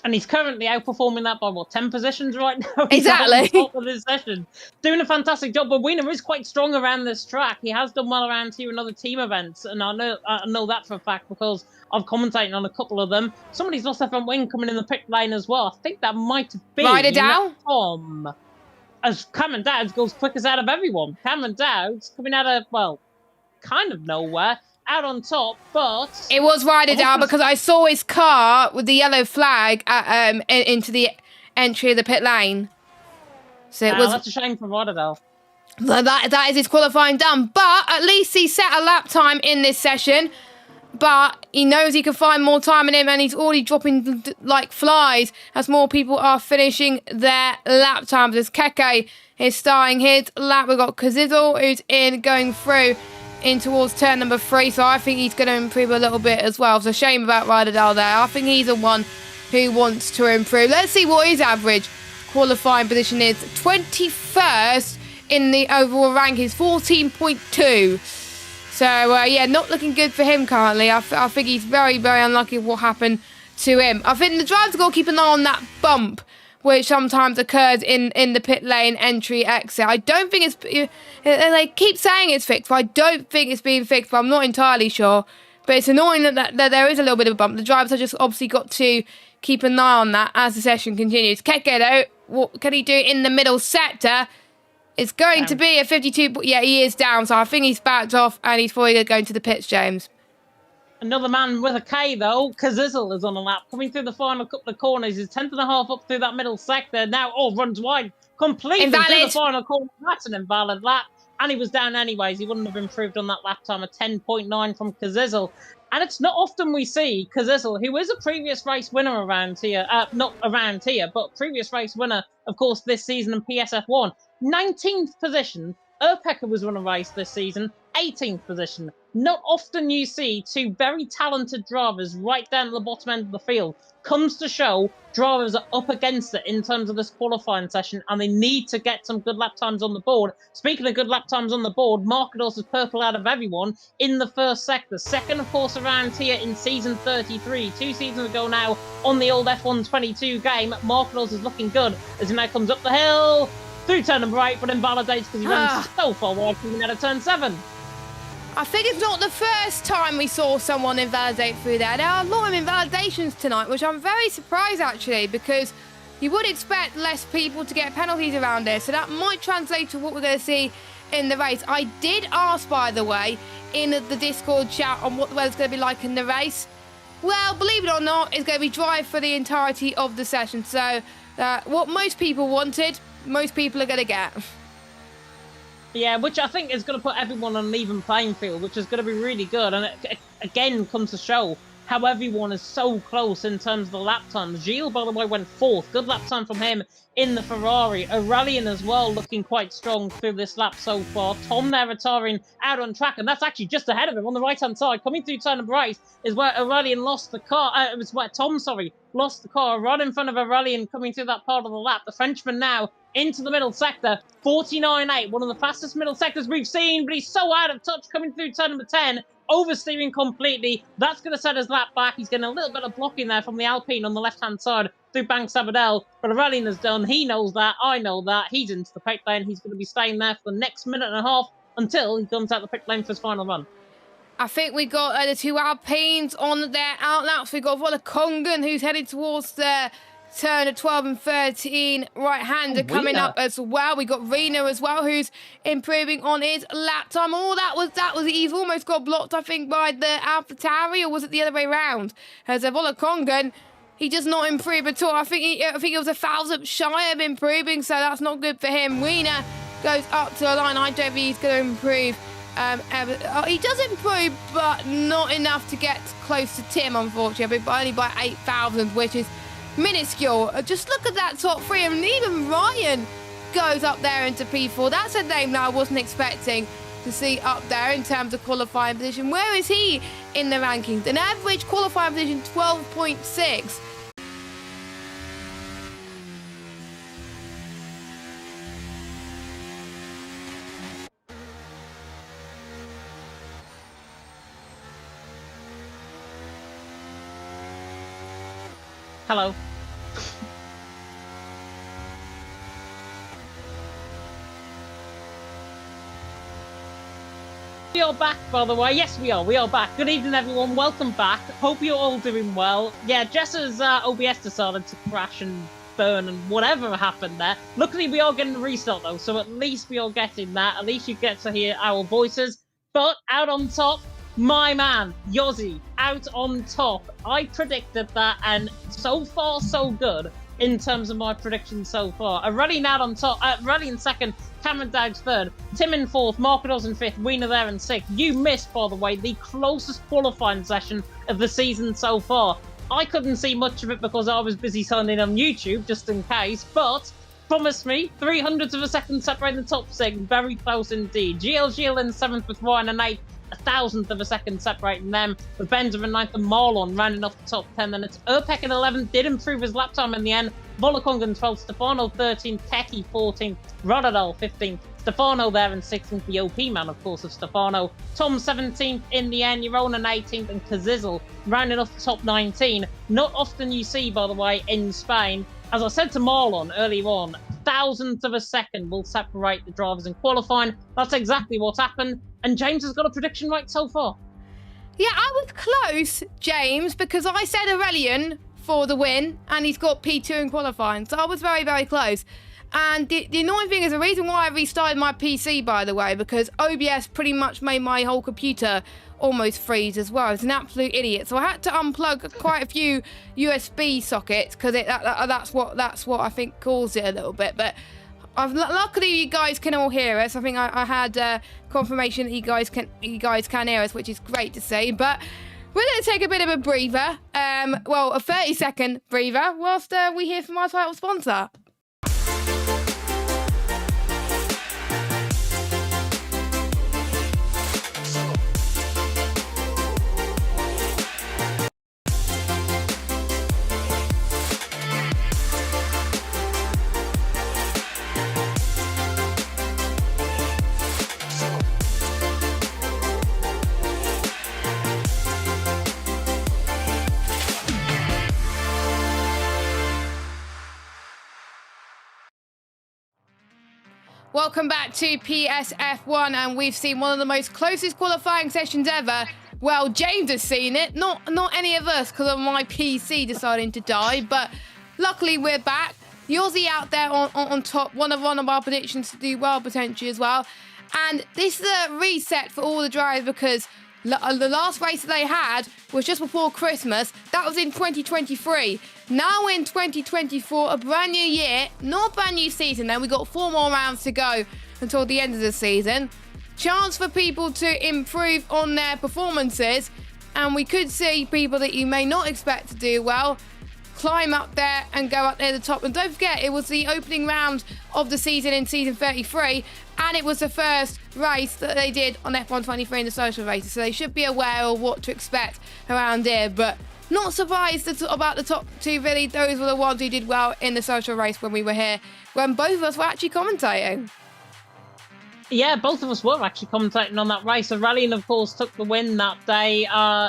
And he's currently outperforming that by, 10 positions right now? He's Exactly. at the top of this session. Doing a fantastic job, but Wiener is quite strong around this track. He has done well around here in other team events, and I know that for a fact because I've commentated on a couple of them. Somebody's lost their front wing coming in the pit lane as well. I think that might have been Ryder Dow? Tom. As Cameron Dowd goes quickest out of everyone. Cameron Dowd's coming out of, kind of nowhere, out on top, but It was Ryder Dow because I saw his car with the yellow flag into the entry of the pit lane. So it was. That's a shame for Rotterdam. That is his qualifying done. But at least he set a lap time in this session. But he knows he can find more time in him, and he's already dropping like flies as more people are finishing their lap times. As Keke is starting his lap, we've got Kazizel who's going through in towards turn number 3. So I think he's going to improve a little bit as well. It's a shame about Ryderdale there. I think he's the one who wants to improve. Let's see what his average qualifying position is. 21st in the overall rankings, 14.2. So, yeah, not looking good for him currently. I think he's very, very unlucky with what happened to him. I think the driver's got to keep an eye on that bump, which sometimes occurs in the pit lane entry exit. I don't think it's... They keep saying it's fixed, but I don't think it's being fixed, but I'm not entirely sure. But it's annoying that there is a little bit of a bump. The drivers have just obviously got to keep an eye on that as the session continues. Keke, though, what can he do in the middle sector? It's going to be a 52... Yeah, he is down, so I think he's backed off, and he's probably going to the pits, James. Another man with a K, though, Kazizel, is on a lap. Coming through the final couple of corners. He's 10th and a half up through that middle sector. Now, runs wide. Completely through the final corner. That's an invalid lap. And he was down anyways. He wouldn't have improved on that lap time. A 10.9 from Kazizel. And it's not often we see Kazizel, who is a previous race winner around here. Not around here, but previous race winner, of course, this season in PSF1. 19th position. Urpecker was running a race this season. 18th position. Not often you see two very talented drivers right down at the bottom end of the field. Comes to show drivers are up against it in terms of this qualifying session, and they need to get some good lap times on the board. Speaking of good lap times on the board, Markados is purple out of everyone in the first sector. Second, of course, around here in season 33. 2 seasons ago now on the old F122 game, Markados is looking good as he now comes up the hill through turn number 8, but invalidates because he runs so far wide coming out of turn 7. I think it's not the first time we saw someone invalidate through there. There are a lot of invalidations tonight, which I'm very surprised actually, because you would expect less people to get penalties around here. So that might translate to what we're going to see in the race. I did ask, by the way, in the Discord chat on what the weather's going to be like in the race. Well, believe it or not, it's going to be dry for the entirety of the session. So what most people wanted, most people are going to get. Yeah, which I think is going to put everyone on an even playing field, which is going to be really good. And it again comes to show how everyone is so close in terms of the lap times. Gilles, by the way, went 4th. Good lap time from him in the Ferrari. Aurelian as well, looking quite strong through this lap so far. Tom there retiring out on track, and that's actually just ahead of him on the right-hand side. Coming through turn number 8 is where Aurelian lost the car. It was where Tom, lost the car right in front of Aurelian coming through that part of the lap. The Frenchman now into the middle sector, 49.8, one of the fastest middle sectors we've seen, but he's so out of touch coming through turn number 10, oversteering completely. That's going to set his lap back. He's getting a little bit of blocking there from the Alpine on the left-hand side through Bank Sabadell, but Aurelian is done. He knows that. I know that. He's into the pit lane. He's going to be staying there for the next minute and a half until he comes out the pit lane for his final run. I think we got the two Alpines on their outlaps. We got Vola Kongan, who's headed towards the turn of 12 and 13. Right-hander coming up as well. We got Rena as well, who's improving on his lap time. Oh, that was he's almost got blocked, I think, by the AlphaTauri, or was it the other way around? As Vola Kongan, he does not improve at all. I think he was 1,000 shy of improving, so that's not good for him. Rena goes up to the line. I don't think he's going to improve. He does improve, but not enough to get close to Tim, unfortunately, but only by 8,000, which is minuscule. Just look at that top 3, and even Ryan goes up there into P4. That's a name that I wasn't expecting to see up there in terms of qualifying position. Where is he in the rankings? An average qualifying position 12.6. Hello. We are back, by the way. Yes, we are. We are back. Good evening, everyone. Welcome back. Hope you're all doing well. Yeah, Jess's OBS decided to crash and burn and whatever happened there. Luckily, we are getting a restart, though, so at least we are getting that. At least you get to hear our voices. But out on top, my man, Yossi, out on top. I predicted that, and so far, so good. in terms of my predictions so far. A rally now on top, rally in second, Cameron Dowd's third, Tim in fourth, Marcos in fifth, Wiener there in sixth. You missed, by the way, the closest qualifying session of the season so far. I couldn't see much of it because I was busy signing on YouTube, just in case, but promise me, 300ths of a second separating the top six, very close indeed. GLGL in seventh with Ryan and eighth, 1,000th of a second separating them, with Benza in ninth and Marlon rounding off the top 10. Then it's Urpek in 11th, did improve his lap time in the end. Volokong in 12th, Stefano 13th, Teki 14th, Rodadal 15th, Stefano there in 16th, the OP man, of course, of Stefano. Tom 17th in the end, Yerona 18th, and Kazizel rounding off the top 19. Not often you see, by the way, in Spain. As I said to Marlon earlier on, 1,000th of a second will separate the drivers in qualifying. That's exactly what happened, and James has got a prediction right so far. Yeah, I was close, James, because I said Aurelian for the win, and he's got P2 in qualifying, so I was very, very close. And the annoying thing is the reason why I restarted my PC, by the way, because OBS pretty much made my whole computer almost freeze as well. It's an absolute idiot. So I had to unplug quite a few USB sockets because that's what I think caused it a little bit. But luckily you guys can all hear us. I think I had confirmation that you guys can hear us, which is great to see. But we're going to take a bit of a breather, well, a 30-second breather, whilst we hear from our title sponsor. Welcome back to PSF1, and we've seen one of the most closest qualifying sessions ever. Well, James has seen it, not any of us, because of my PC deciding to die, but luckily we're back. Yossi out there on top, one of our predictions to do well potentially as well. And this is a reset for all the drivers because the last race that they had was just before Christmas. That was in 2023. Now in 2024, a brand new year, not a brand new season. Then we got 4 more rounds to go until the end of the season. Chance for people to improve on their performances, and we could see people that you may not expect to do well climb up there and go up near the top. And don't forget, it was the opening round of the season in season 33, and it was the first race that they did on F1 23 in the social races, so they should be aware of what to expect around here. But not surprised about the top 2, really. Those were the ones who did well in the social race when we were here, when both of us were actually commentating. Yeah, both of us were actually commentating on that race. Aurelian, of course, took the win that day.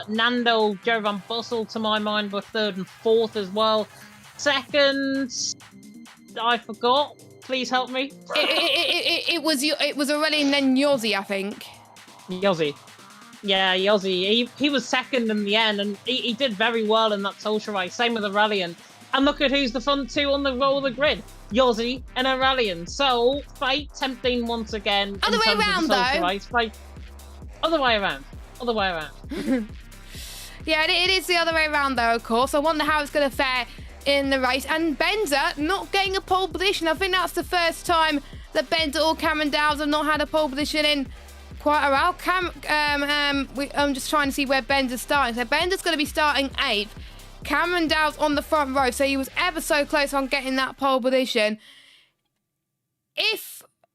Nando, Joe Van Bussel, to my mind, were third and fourth as well. Second, I forgot. Please help me. It was Aurelian, then Yossi, I think. Yossi. Yeah, Yossi. He was second in the end, and he did very well in that social race. Same with Aurelian. And look at who's the front two on the roll of the grid. Yossi and Aurelian. So, fate tempting once again. Other way around, though. Race. Other way around. Other way around. Yeah, it is the other way around, though, of course. I wonder how it's going to fare in the race. And Benza not getting a pole position. I think that's the first time that Benza or Cameron Dowds have not had a pole position in quite a while. I'm just trying to see where Benza's starting. So Benza's going to be starting 8th. Cameron Dowds on the front row, so he was ever so close on getting that pole position.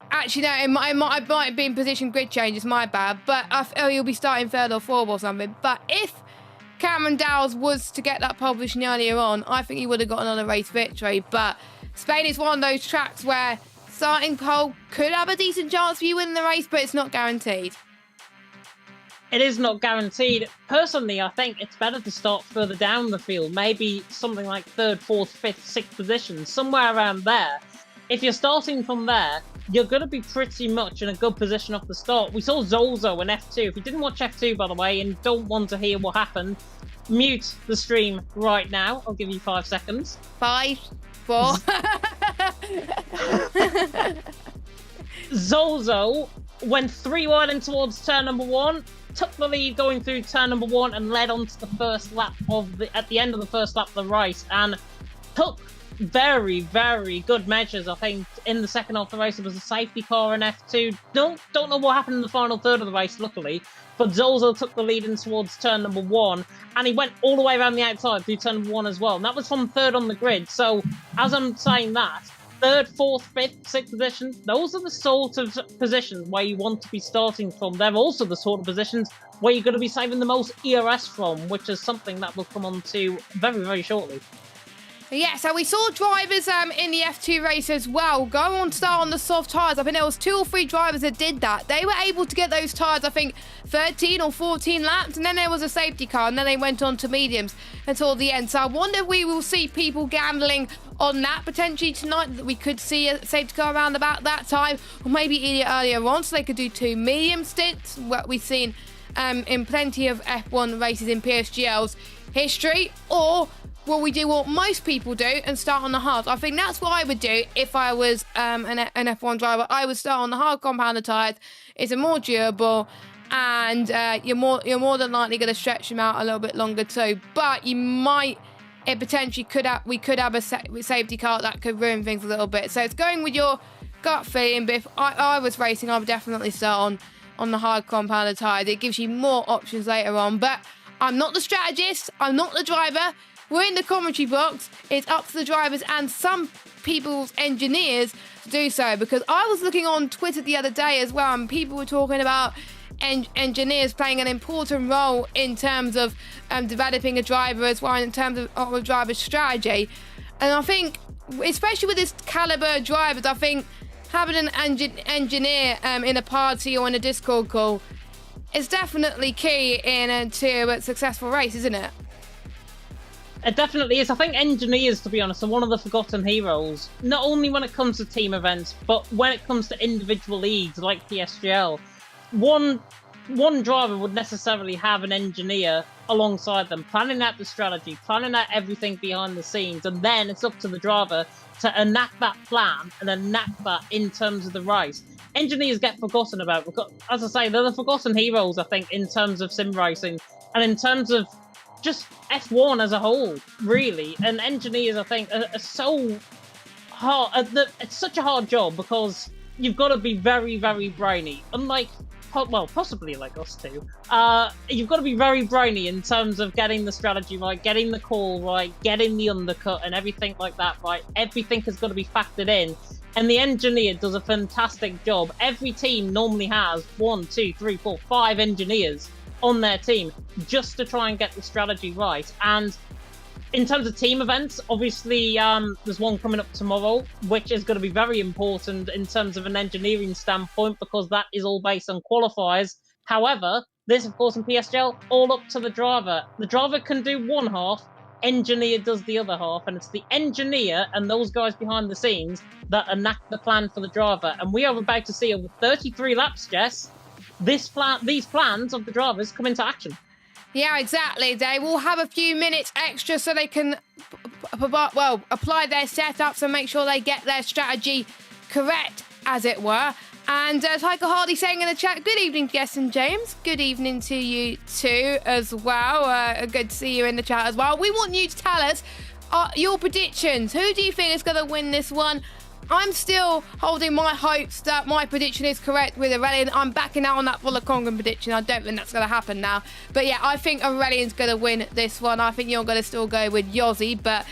Actually, no, it might have been position grid changes, my bad, but I feel he'll be starting 3rd or 4th or something. But if Cameron Dowds was to get that pole position earlier on, I think he would have got another race victory. But Spain is one of those tracks where starting pole could have a decent chance for you winning the race, but it's not guaranteed. It is not guaranteed. Personally, I think it's better to start further down the field, maybe something like 3rd, 4th, 5th, 6th position, somewhere around there. If you're starting from there, you're going to be pretty much in a good position off the start. We saw Zolzo in F2. If you didn't watch F2, by the way, and don't want to hear what happened, mute the stream right now. I'll give you 5 seconds. 5, 4. Zolzo went 3 wide in towards turn number 1, took the lead going through turn number 1 and led on to the first lap at the end of the first lap of the race, and took very, very good measures. I think in the second half of the race, there was a safety car in F2. Don't know what happened in the final third of the race, luckily. But Zozo took the lead in towards turn number 1, and he went all the way around the outside through turn number 1 as well. And that was from third on the grid. So, as I'm saying that, third, fourth, fifth, sixth position, those are the sort of positions where you want to be starting from. They're also the sort of positions where you're going to be saving the most ERS from, which is something that we'll come on to very, very shortly. Yeah, so we saw drivers in the F2 race as well go on to start on the soft tyres. I think there was 2 or 3 drivers that did that. They were able to get those tyres, I think, 13 or 14 laps, and then there was a safety car, and then they went on to mediums until the end. So I wonder if we will see people gambling on that potentially tonight, that we could see a safety car around about that time, or maybe earlier on, so they could do 2 medium stints, what we've seen in plenty of F1 races in PSGL's history, or will we do what most people do and start on the hard? I think that's what I would do if I was an F1 driver. I would start on the hard compounded tyres. It's more durable, and you're more than likely going to stretch them out a little bit longer too. But we could have a safety car that could ruin things a little bit. So it's going with your gut feeling. But if I was racing, I would definitely start on the hard compounded tyres. It gives you more options later on. But I'm not the strategist. I'm not the driver. We're in the commentary box. It's up to the drivers and some people's engineers to do so, because I was looking on Twitter the other day as well, and people were talking about engineers playing an important role in terms of developing a driver as well, in terms of a driver's strategy. And I think, especially with this caliber of drivers, I think having an engineer in a party or in a Discord call is definitely key to a successful race, isn't it? It definitely is. I think engineers, to be honest, are one of the forgotten heroes. Not only when it comes to team events, but when it comes to individual leagues like PSGL. One driver would necessarily have an engineer alongside them, planning out the strategy, planning out everything behind the scenes, and then it's up to the driver to enact that plan and enact that in terms of the race. Engineers get forgotten about. As I say, they're the forgotten heroes, I think, in terms of sim racing and in terms of just F1 as a whole, really. And engineers, I think, are so hard. It's such a hard job because you've got to be very, very brainy. Unlike, well, possibly like us too. You've got to be very brainy in terms of getting the strategy right, getting the call right, getting the undercut and everything like that right. Everything has got to be factored in. And the engineer does a fantastic job. Every team normally has 1, 2, 3, 4, 5 engineers on their team just to try and get the strategy right. And in terms of team events, obviously there's one coming up tomorrow, which is going to be very important in terms of an engineering standpoint, because that is all based on qualifiers. However, this, of course, in PSGL, all up to the driver. The driver can do one half, engineer does the other half, and it's the engineer and those guys behind the scenes that enact the plan for the driver. And we are about to see over 33 laps, Jess, these plans of the drivers come into action. Yeah, exactly. They will have a few minutes extra so they can, apply their setups and make sure they get their strategy correct, as it were. And Tiger Hardy saying in the chat, good evening, Jess and James. Good evening to you too as well. Good to see you in the chat as well. We want you to tell us your predictions. Who do you think is going to win this one? I'm still holding my hopes that my prediction is correct with Aurelian. I'm backing out on that Volokongren prediction. I don't think that's going to happen now. But yeah, I think Aurelian's going to win this one. I think you're going to still go with Yossi. But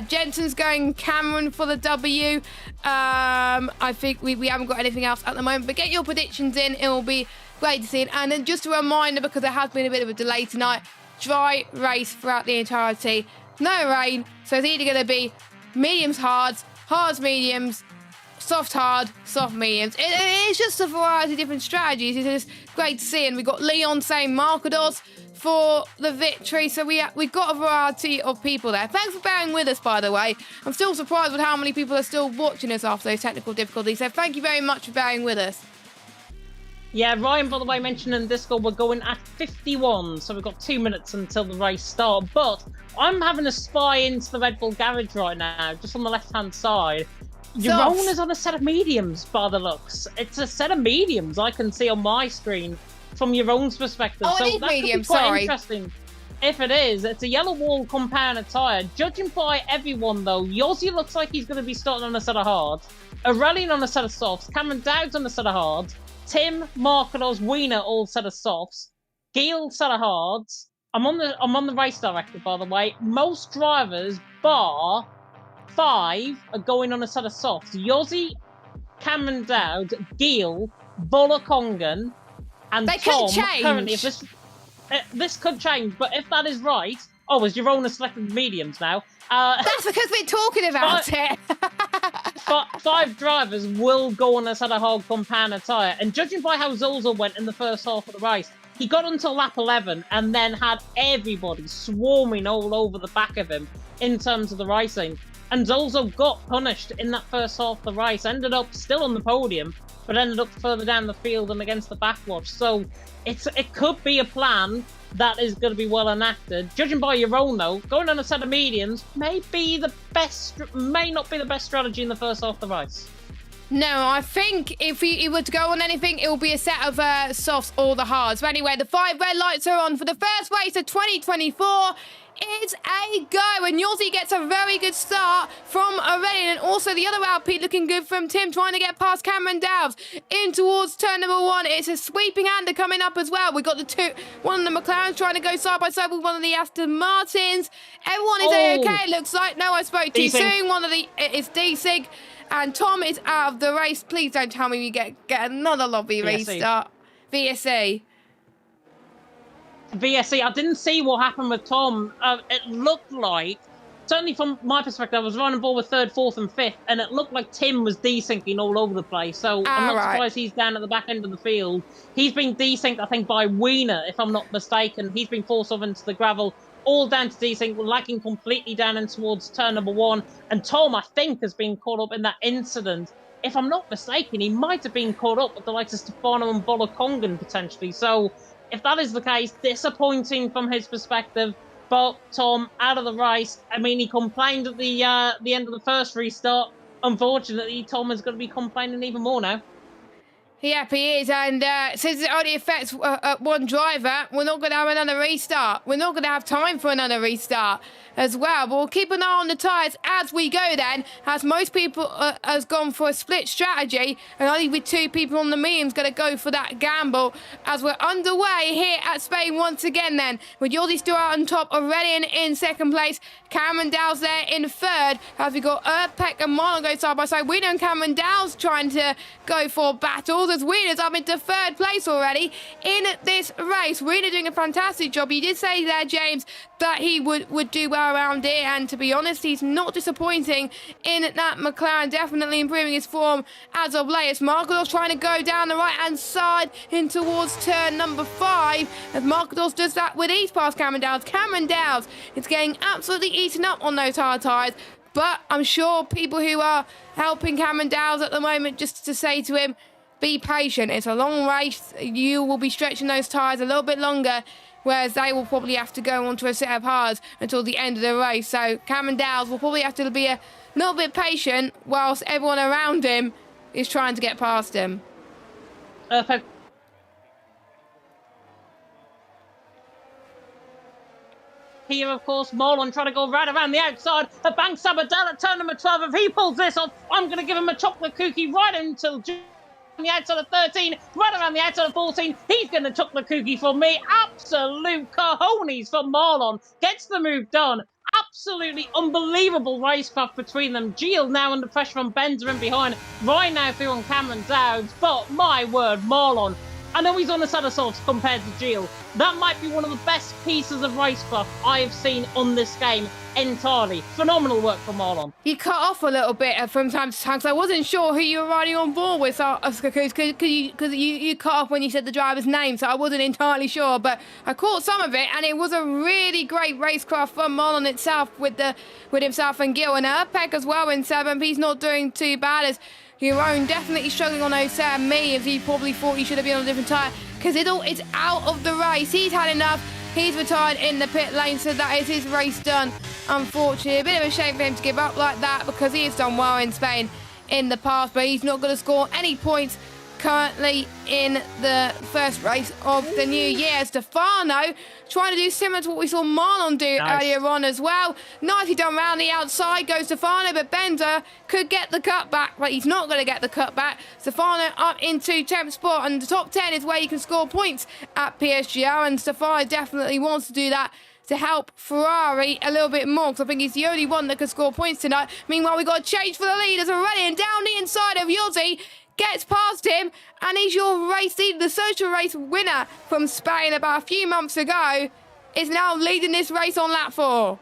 Jensen's going Cameron for the W. I think we haven't got anything else at the moment. But get your predictions in. It will be great to see it. And then just a reminder, because there has been a bit of a delay tonight, dry race throughout the entirety. No rain. So it's either going to be mediums, hards, hards, mediums, soft, hard, soft, mediums. It's just a variety of different strategies. It's just great to see. And we've got Leon saying Marcados for the victory. So we've got a variety of people there. Thanks for bearing with us, by the way. I'm still surprised with how many people are still watching us after those technical difficulties. So thank you very much for bearing with us. Yeah, Ryan, by the way, mentioned in Discord, we're going at 51, so we've got 2 minutes until the race starts. But I'm having a spy into the Red Bull garage right now, just on the left-hand side. Your own is on a set of mediums, by the looks. It's a set of mediums I can see on my screen from your own perspective. Oh, so it is that medium, could be quite sorry. interesting. if it is, it's a yellow wall compound tyre. Judging by everyone, though, Yossi looks like he's going to be starting on a set of hards. Aurelian on a set of softs. Cameron Dowd's on a set of hards. Tim, Markedos, Wiener all set of softs. Geel set of hards. I'm on the race director, by the way. Most drivers, bar 5, are going on a set of softs. Yossi, Cameron Dowd, Geel, Volokongan, and They Tom. could change. Currently, if this could change, but if that is right, is Girona selected mediums now? That's because we're talking about it. 5 drivers will go on a set of hard compound tyre, and judging by how Zolzo went in the first half of the race, he got until lap 11 and then had everybody swarming all over the back of him in terms of the racing. And Zolzo got punished in that first half of the race, ended up still on the podium, but ended up further down the field and against the backwash. So it could be a plan that is going to be well enacted. Judging by your own, though, going on a set of mediums may not be the best strategy in the first half of the race. No, I think if he were to go on anything, it will be a set of softs or the hards. But anyway, the 5 red lights are on for the first race of 2024. It's a go, and Yossi gets a very good start from Aurelian, and also the other Alpine looking good from Tim, trying to get past Cameron Dowds in towards turn number 1. It's a sweeping hander coming up as well. We got one of the McLarens trying to go side by side with one of the Aston Martins. Everyone is okay, it looks like. No, I spoke too soon. It's D-Sig. And Tom is out of the race. Please don't tell me we get another lobby restart. VSC. I didn't see what happened with Tom. It looked like, certainly from my perspective, I was running ball with 3rd, 4th and 5th, and it looked like Tim was desyncing all over the place. So I'm not surprised he's down at the back end of the field. He's been desynced, I think, by Wiener, if I'm not mistaken. He's been forced off into the gravel, all down to desync, lacking completely down in towards turn number 1. And Tom, I think, has been caught up in that incident. If I'm not mistaken, he might have been caught up with the likes of Stefano and Volokongan, potentially. So if that is the case, disappointing from his perspective. But Tom, out of the race. I mean, he complained at the end of the first restart. Unfortunately, Tom is going to be complaining even more now. Yep, he is, and since it only affects one driver, we're not going to have another restart. We're not going to have time for another restart as well, but we'll keep an eye on the tyres as we go then, as most people has gone for a split strategy, and only with 2 people on the medium's going to go for that gamble as we're underway here at Spain once again then, with Yossi still out on top, Aurelian in 2nd place, Cameron Dow's there in 3rd, as we got Peck and Marlon go side by side. Wiener and Cameron Dow's trying to go for battles as Wiener's up into 3rd place already in this race. Wiener doing a fantastic job. He did say there, James, that he would do well around here, and to be honest, he's not disappointing in that McLaren, definitely improving his form as of late. As Markedos trying to go down the right-hand side in towards turn number 5, as Markedos does that with ease past Cameron Dowds. Cameron Dowds is getting absolutely eaten up on those hard tyres, but I'm sure people who are helping Cameron Dowds at the moment just to say to him, be patient, it's a long race, you will be stretching those tyres a little bit longer, whereas they will probably have to go onto a set of hards until the end of the race. So Cameron Dowds will probably have to be a little bit patient whilst everyone around him is trying to get past him. Here, of course, Marlon trying to go right around the outside of Bank Sabadell at turn number 12. If he pulls this off, I'm going to give him a chocolate cookie right until the outside of 13, right around the outside of 14. He's going to chocolate cookie from me. Absolute cojones for Marlon. Gets the move done. Absolutely unbelievable racecraft between them. Geel now under pressure from Benzer in behind. Ryan now through on Cameron Dowds. But my word, Marlon, I know he's on the set of softs compared to Geel. That might be one of the best pieces of racecraft I have seen on this game entirely. Phenomenal work from Marlon. You cut off a little bit from time to time, because I wasn't sure who you were riding on board with, because you cut off when you said the driver's name, so I wasn't entirely sure, but I caught some of it, and it was a really great racecraft from Marlon itself with himself and Gil, and Peck as well in 7th. He's not doing too bad as your own definitely struggling on those mediums. He probably thought he should have been on a different tyre, because it's out of the race. He's had enough. He's retired in the pit lane, so that is his race done. Unfortunately, a bit of a shame for him to give up like that, because he has done well in Spain in the past, but he's not going to score any points currently in the first race of the new year. Stefano trying to do similar to what we saw Marlon do earlier on as well. Nicely done round the outside goes Stefano, but Bender could get the cut back, but he's not going to get the cut back. Stefano up into 10th spot, and the top 10 is where you can score points at PSGL, and Stefano definitely wants to do that to help Ferrari a little bit more, because I think he's the only one that can score points tonight. Meanwhile, we got a change for the leaders already, and down the inside of Yossi, gets past him, and he's your race leader. The social race winner from Spain about a few months ago is now leading this race on lap 4.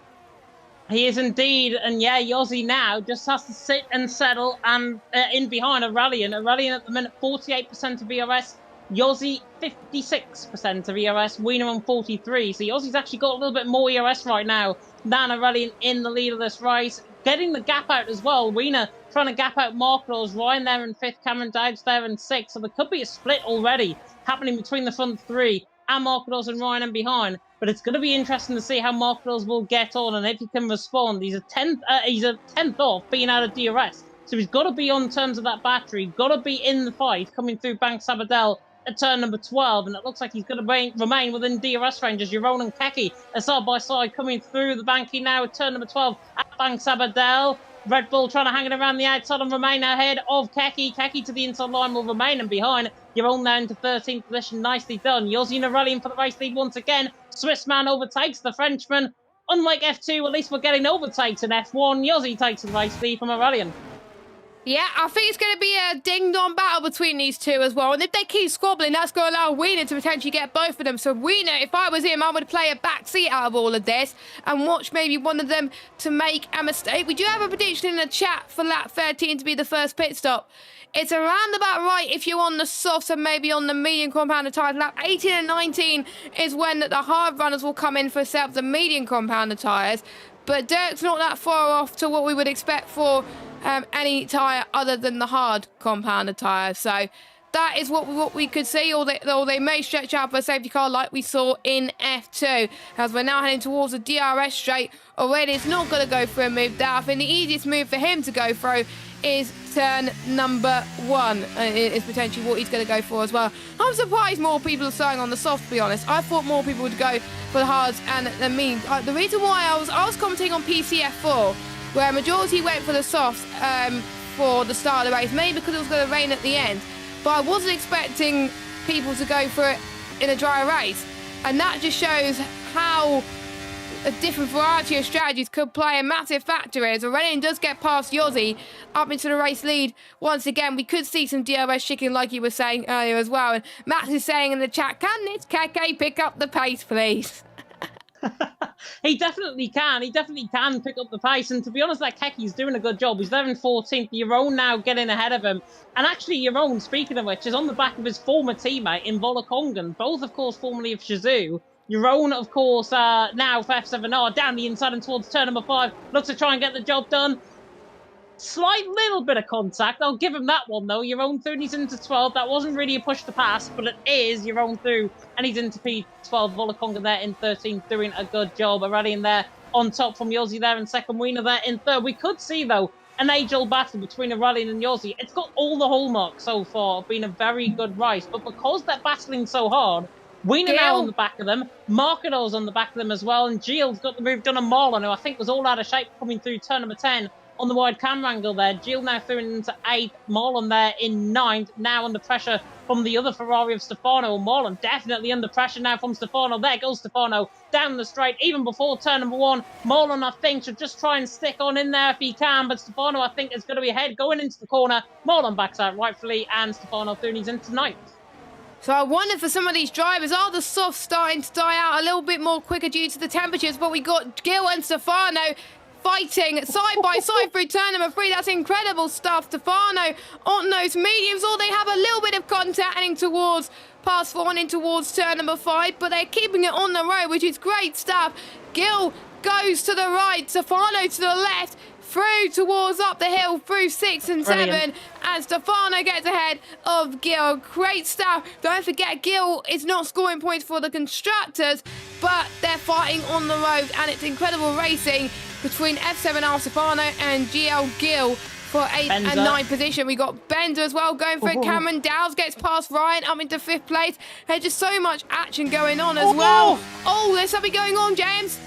He is indeed, and yeah, Yossi now just has to sit and settle and in behind Aurelian. Aurelian at the minute 48% of ERS, Yossi 56% of ERS, Wiener on 43. So Yossi's actually got a little bit more ERS right now than Aurelian in the lead of this race. Getting the gap out as well. Wiener trying to gap out Marcos. Ryan there in 5th, Cameron Dowds there in 6th. So there could be a split already happening between the front 3 and Marcos and Ryan in behind. But it's going to be interesting to see how Marcos will get on and if he can respond. He's a 10th off being out of DRS. So he's got to be on terms of that battery. Got to be in the fight coming through Bank Sabadell at turn number 12, and it looks like he's going to remain within DRS range as Jeroen and Keke are side by side coming through the banking now at turn number 12 at Bank Sabadell. Red Bull trying to hang it around the outside and remain ahead of Keke. Keke to the inside line will remain and behind. Jeroen now into 13th position, nicely done. Yossi and Aurelian for the race lead once again. Swiss man overtakes the Frenchman. Unlike F2, at least we're getting overtakes in F1. Yossi takes the race lead from Aurelian. Yeah, I think it's going to be a ding-dong battle between these two as well. And if they keep squabbling, that's going to allow Wiener to potentially get both of them. So Wiener, if I was him, I would play a back seat out of all of this and watch maybe one of them to make a mistake. We do have a prediction in the chat for lap 13 to be the first pit stop. It's around about right if you're on the softs and maybe on the medium compounded tyres. Lap 18 and 19 is when the hard runners will come in for a set of the medium compounded tyres. But Dirk's not that far off to what we would expect for any tyre other than the hard compounded tyre. So that is what we could see, or they may stretch out for a safety car like we saw in F2. As we're now heading towards the DRS straight, Aurelian's not going to go for a move there. I think the easiest move for him to go through is turn number 1. Is potentially what he's going to go for as well. I'm surprised more people are starting on the soft, to be honest. I thought more people would go for the hards and the mean. The reason why I was commenting on PCF4, where a majority went for the softs for the start of the race, maybe because it was going to rain at the end. But I wasn't expecting people to go for it in a dry race. And that just shows how a different variety of strategies could play a massive factor as Aurelian does get past Yossi up into the race lead. Once again, we could see some DRS chicken like you were saying earlier as well. And Max is saying in the chat, can this Keke pick up the pace, please? He definitely can. He definitely can pick up the pace. And to be honest, that Keke's doing a good job. He's there in 14th. Jeroen now getting ahead of him. And actually, Jeroen, speaking of which, is on the back of his former teammate in Volakongen. Both, of course, formerly of Shazoo. Jeroen, of course, now for F7R, down the inside and towards turn number 5. Looks to try and get the job done. Slight little bit of contact. I'll give him that one, though. Jeroen through and he's into 12. That wasn't really a push to pass, but it is Jeroen through and he's into P12. Volakongen there in 13th, doing a good job. Aurelian there on top from Yossi there in 2nd. Wiener there in 3rd. We could see, though, an age-old battle between Aurelian and Yossi. It's got all the hallmarks so far of being a very good race, but because they're battling so hard, Wiener now on the back of them, Markedo's on the back of them as well, and Gilles got the move done on Marlon, who I think was all out of shape coming through turn number 10 on the wide camera angle there. Gilles now through into 8th, Marlon there in 9th, now under pressure from the other Ferrari of Stefano. Marlon definitely under pressure now from Stefano. There goes Stefano down the straight, even before turn number 1. Marlon, I think, should just try and stick on in there if he can, but Stefano, I think, is going to be ahead going into the corner. Marlon backs out rightfully, and Stefano through and he's into 9th. So I wonder for some of these drivers, are the softs starting to die out a little bit more quicker due to the temperatures? But we got Gil and Stefano fighting side by side through turn number 3. That's incredible stuff. Stefano on those mediums, or they have a little bit of contact heading towards pass 4 and in towards turn number 5, but they're keeping it on the road, which is great stuff. Gil goes to the right, Stefano to the left, through towards up the hill through 6 and 7. Brilliant. And Stefano gets ahead of Gil. Great stuff. Don't forget, Gil is not scoring points for the constructors, but they're fighting on the road, and it's incredible racing between F7R Stefano and GL Gil for 8th and Benza. 9th position. We got Bender as well going for it. Cameron Dowles gets past Ryan up into 5th place. There's just so much action going on as well. Oh, there's something going on, James.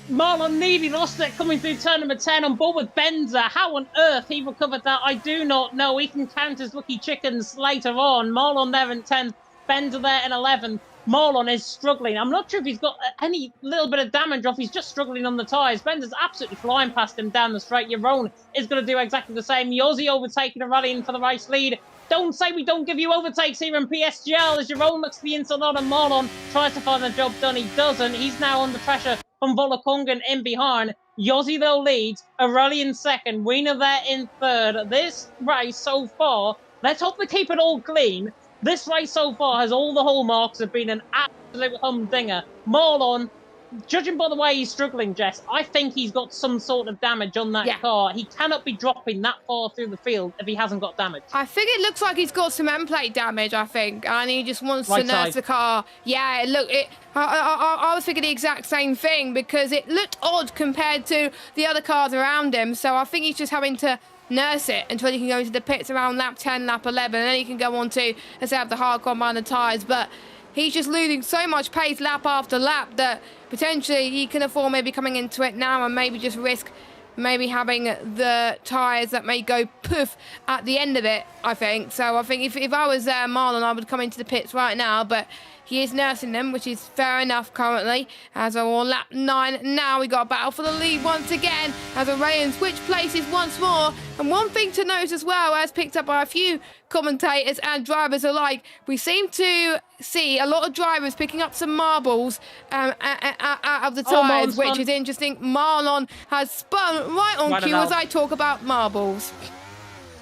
Marlon nearly lost it coming through turn number 10 on board with Benza. How on earth he recovered that, I do not know. He can count his lucky chickens later on. Marlon there in 10th, Benza there in 11th. Marlon is struggling. I'm not sure if he's got any little bit of damage off. He's just struggling on the tyres. Benza's absolutely flying past him down the straight. Yaron is going to do exactly the same. Yossi overtaking and rallying for the race lead. Don't say we don't give you overtakes here in PSGL as Yaron looks to the inside on and Marlon tries to find the job done. He doesn't. He's now under pressure from Volakongan in behind. Yossi though leads. A rally in second. Wiener there in third. This race so far, let's hope they keep it all clean. This race so far has all the hallmarks of being an absolute humdinger. Marlon, judging by the way he's struggling, Jess, I think he's got some sort of damage on that car. He cannot be dropping that far through the field if he hasn't got damage. I think it looks like he's got some end plate damage, I think, and he just wants to nurse the car. Yeah, look, I was thinking the exact same thing because it looked odd compared to the other cars around him, so I think he's just having to nurse it until he can go into the pits around lap 10, lap 11, and then he can go on to, let's say, have the hard combine the tyres. But he's just losing so much pace lap after lap that potentially he can afford maybe coming into it now and maybe just risk maybe having the tyres that may go poof at the end of it, I think. So I think if I was Marlon, I would come into the pits right now, but he is nursing them, which is fair enough currently. As we're on lap 9 now, we got a battle for the lead once again as Ryan switch places once more. And one thing to note as well, as picked up by a few commentators and drivers alike, we seem to see a lot of drivers picking up some marbles out of the tyres, which is interesting. Marlon has spun right on cue as I talk about marbles.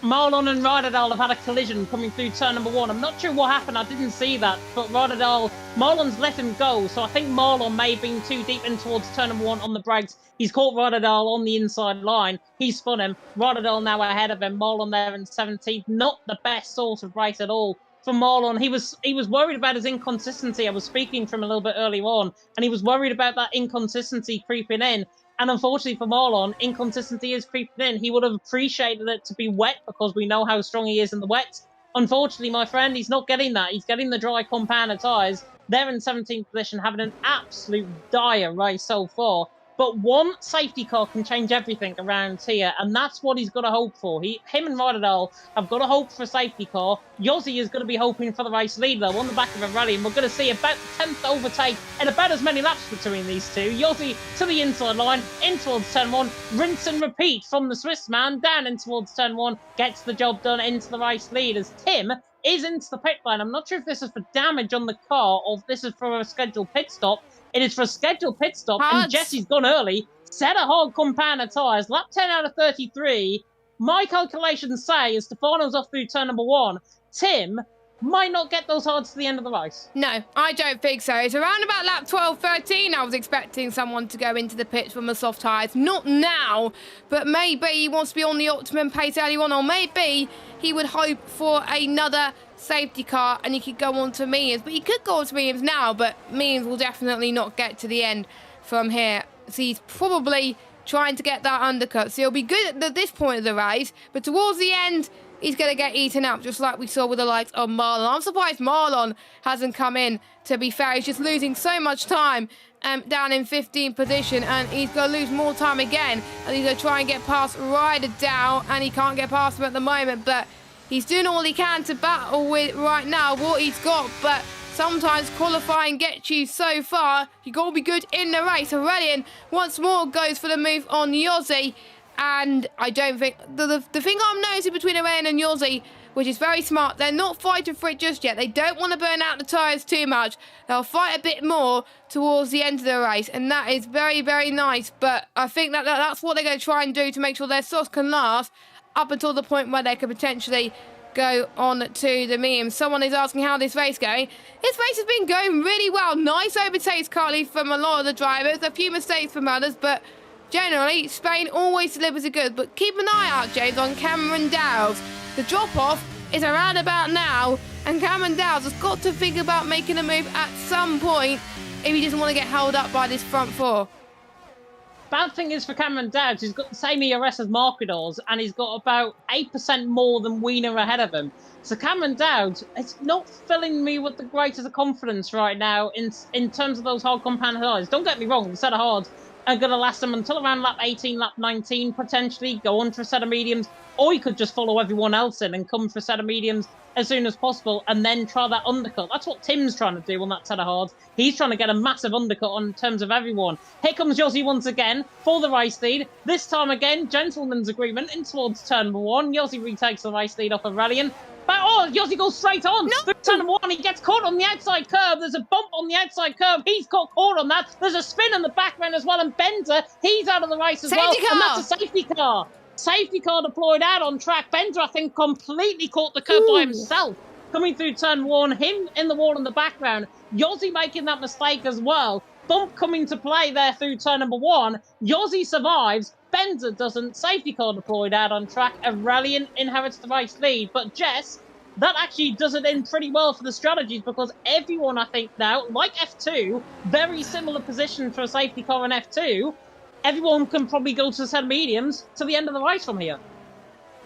Marlon and Ryderdale have had a collision coming through turn number 1. I'm not sure what happened, I didn't see that, but Marlon's let him go, so I think Marlon may have been too deep in towards turn number 1 on the brakes. He's caught Ryderdale on the inside line, he spun him, Ryderdale now ahead of him, Marlon there in 17th, not the best sort of race at all for Marlon. He was worried about his inconsistency. I was speaking to him a little bit earlier on, and he was worried about that inconsistency creeping in. And unfortunately for Marlon, inconsistency is creeping in. He would have appreciated it to be wet because we know how strong he is in the wet. Unfortunately, my friend, he's not getting that. He's getting the dry compounder tyres. They're in 17th position, having an absolute dire race so far. But one safety car can change everything around here, and that's what he's got to hope for. Him and Ryderdale have got to hope for a safety car. Yossi is going to be hoping for the race lead, though, on the back of a rally, and we're going to see about the 10th overtake and about as many laps between these two. Yossi to the inside line, in towards turn 1, rinse and repeat from the Swiss man, down in towards turn 1, gets the job done into the race lead as Tim is into the pit lane. I'm not sure if this is for damage on the car or if this is for a scheduled pit stop. It is for a scheduled pit stop, and Jesse's gone early. Set a hard compounder tyres, lap 10 out of 33. My calculations say, as Stefano's off through turn number 1, Tim might not get those hards to the end of the race. No, I don't think so. It's around about lap 12, 13. I was expecting someone to go into the pits from the soft tyres. Not now, but maybe he wants to be on the optimum pace early on, or maybe he would hope for another safety car and he could go on to Means. But he could go on to Means now, but Means will definitely not get to the end from here. So he's probably trying to get that undercut. So he'll be good at this point of the race, but towards the end, he's going to get eaten up, just like we saw with the likes of Marlon. I'm surprised Marlon hasn't come in, to be fair. He's just losing so much time down in 15th position, and he's going to lose more time again. And he's going to try and get past Ryderdale, and he can't get past him at the moment, but he's doing all he can to battle with right now what he's got. But sometimes qualifying gets you so far. You got to be good in the race. Aurelian once more goes for the move on Yossi. And I don't think... The thing I'm noticing between Aurelian and Yossi, which is very smart, they're not fighting for it just yet. They don't want to burn out the tyres too much. They'll fight a bit more towards the end of the race. And that is very, very nice. But I think that's what they're going to try and do to make sure their sauce can last up until the point where they could potentially go on to the medium. Someone is asking how this race going. This race has been going really well. Nice overtakes currently from a lot of the drivers. A few mistakes from others, but generally, Spain always delivers a good. But keep an eye out, James, on Cameron Dowles. The drop-off is around about now, and Cameron Dowles has got to think about making a move at some point if he doesn't want to get held up by this front four. Bad thing is for Cameron Dowds, he's got the same ERS as Marquinhos, and he's got about 8% more than Wiener ahead of him. So Cameron Dowds, it's not filling me with the greatest of confidence right now in terms of those hard compound highs. Don't get me wrong, the set of hards are going to last him until around lap 18, lap 19, potentially, go on for a set of mediums, or he could just follow everyone else in and come for a set of mediums as soon as possible and then try that undercut. That's what Tim's trying to do on that set of hards. He's trying to get a massive undercut on terms of everyone. Here comes Yossi once again for the race lead. This time again, gentleman's agreement in towards turn number 1. Yossi retakes the race lead off of Aurelian. But, Yossi goes straight on. No. Turn number 1, he gets caught on the outside curb. There's a bump on the outside curb. He's got caught on that. There's a spin in the background as well. And Bender, he's out of the race as well. And that's a safety car. Safety car deployed out on track. Bender, I think, completely caught the curb by himself. Coming through turn 1, him in the wall in the background. Yossi making that mistake as well. Bump coming to play there through turn number 1. Yossi survives. Bender doesn't. Safety car deployed out on track. Aurelian inherits the race lead. But Jess, that actually does it in pretty well for the strategies because everyone, I think now, like F2, very similar position for a safety car in F2. Everyone can probably go to the set of mediums to the end of the race from here.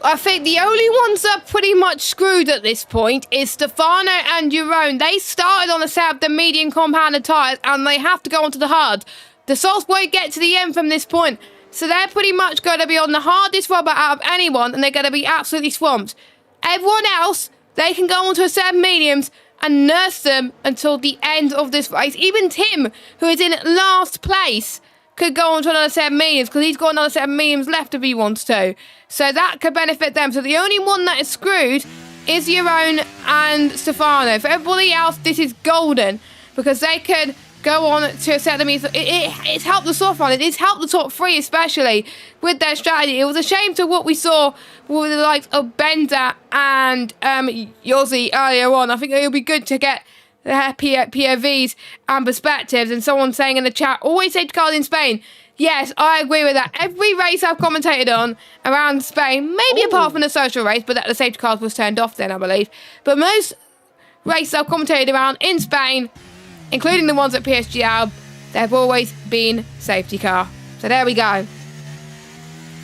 I think the only ones that are pretty much screwed at this point is Stefano and Jeroen. They started on a set of the medium compounded tyres and they have to go onto the hard. The softs won't get to the end from this point. So they're pretty much going to be on the hardest rubber out of anyone and they're going to be absolutely swamped. Everyone else, they can go onto a set of mediums and nurse them until the end of this race. Even Tim, who is in last place, could go on to another set of mediums because he's got another set of mediums left if he wants to. So that could benefit them. So the only one that is screwed is Jeroen and Stefano. For everybody else, this is golden because they could go on to a set of mediums. It's helped the soft run. It's helped the top 3 especially with their strategy. It was a shame to what we saw with the likes of Bender and Yossi earlier on. I think it would be good to get their POVs and perspectives. And someone saying in the chat, always safety cars in Spain. Yes, I agree with that. Every race I've commentated on around Spain, maybe apart from the social race, but that the safety cars was turned off then, I believe. But most races I've commentated around in Spain, including the ones at PSGL, they've always been safety car. So there we go.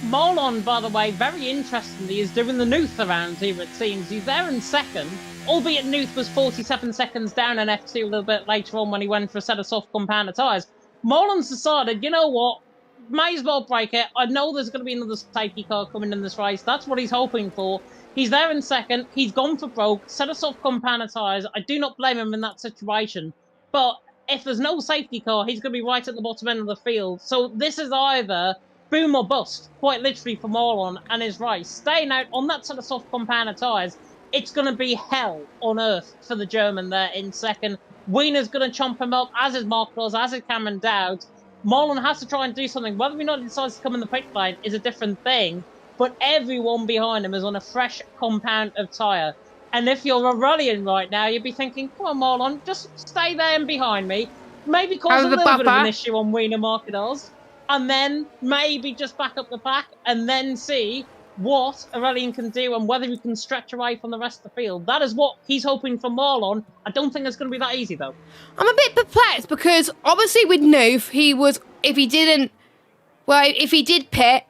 Marlon, by the way, very interestingly, is doing the Nuth around here, it seems. He's there in second, albeit Nuth was 47 seconds down in F2 a little bit later on when he went for a set of soft compounded tyres. Marlon's decided, you know what, may as well break it. I know there's going to be another safety car coming in this race. That's what he's hoping for. He's there in second. He's gone for broke. Set of soft compounded tyres. I do not blame him in that situation. But if there's no safety car, he's going to be right at the bottom end of the field. So this is either boom or bust, quite literally, for Marlon and his race. Staying out on that set of soft compounded tyres, it's going to be hell on earth for the German there in second. Wiener's going to chomp him up, as is Marquinhos, as is Cameron Dowds. Marlon has to try and do something. Whether or not he decides to come in the pit lane is a different thing, but everyone behind him is on a fresh compound of tyre. And if you're Aurelian right now, you'd be thinking, come on, Marlon, just stay there and behind me. Maybe cause a little bit of an issue on Wiener Marquinhos, and then maybe just back up the pack and then see what Aurelian can do and whether he can stretch away from the rest of the field. That is what he's hoping for Marlon. I don't think it's going to be that easy, though. I'm a bit perplexed because obviously with Nuth, if he did pit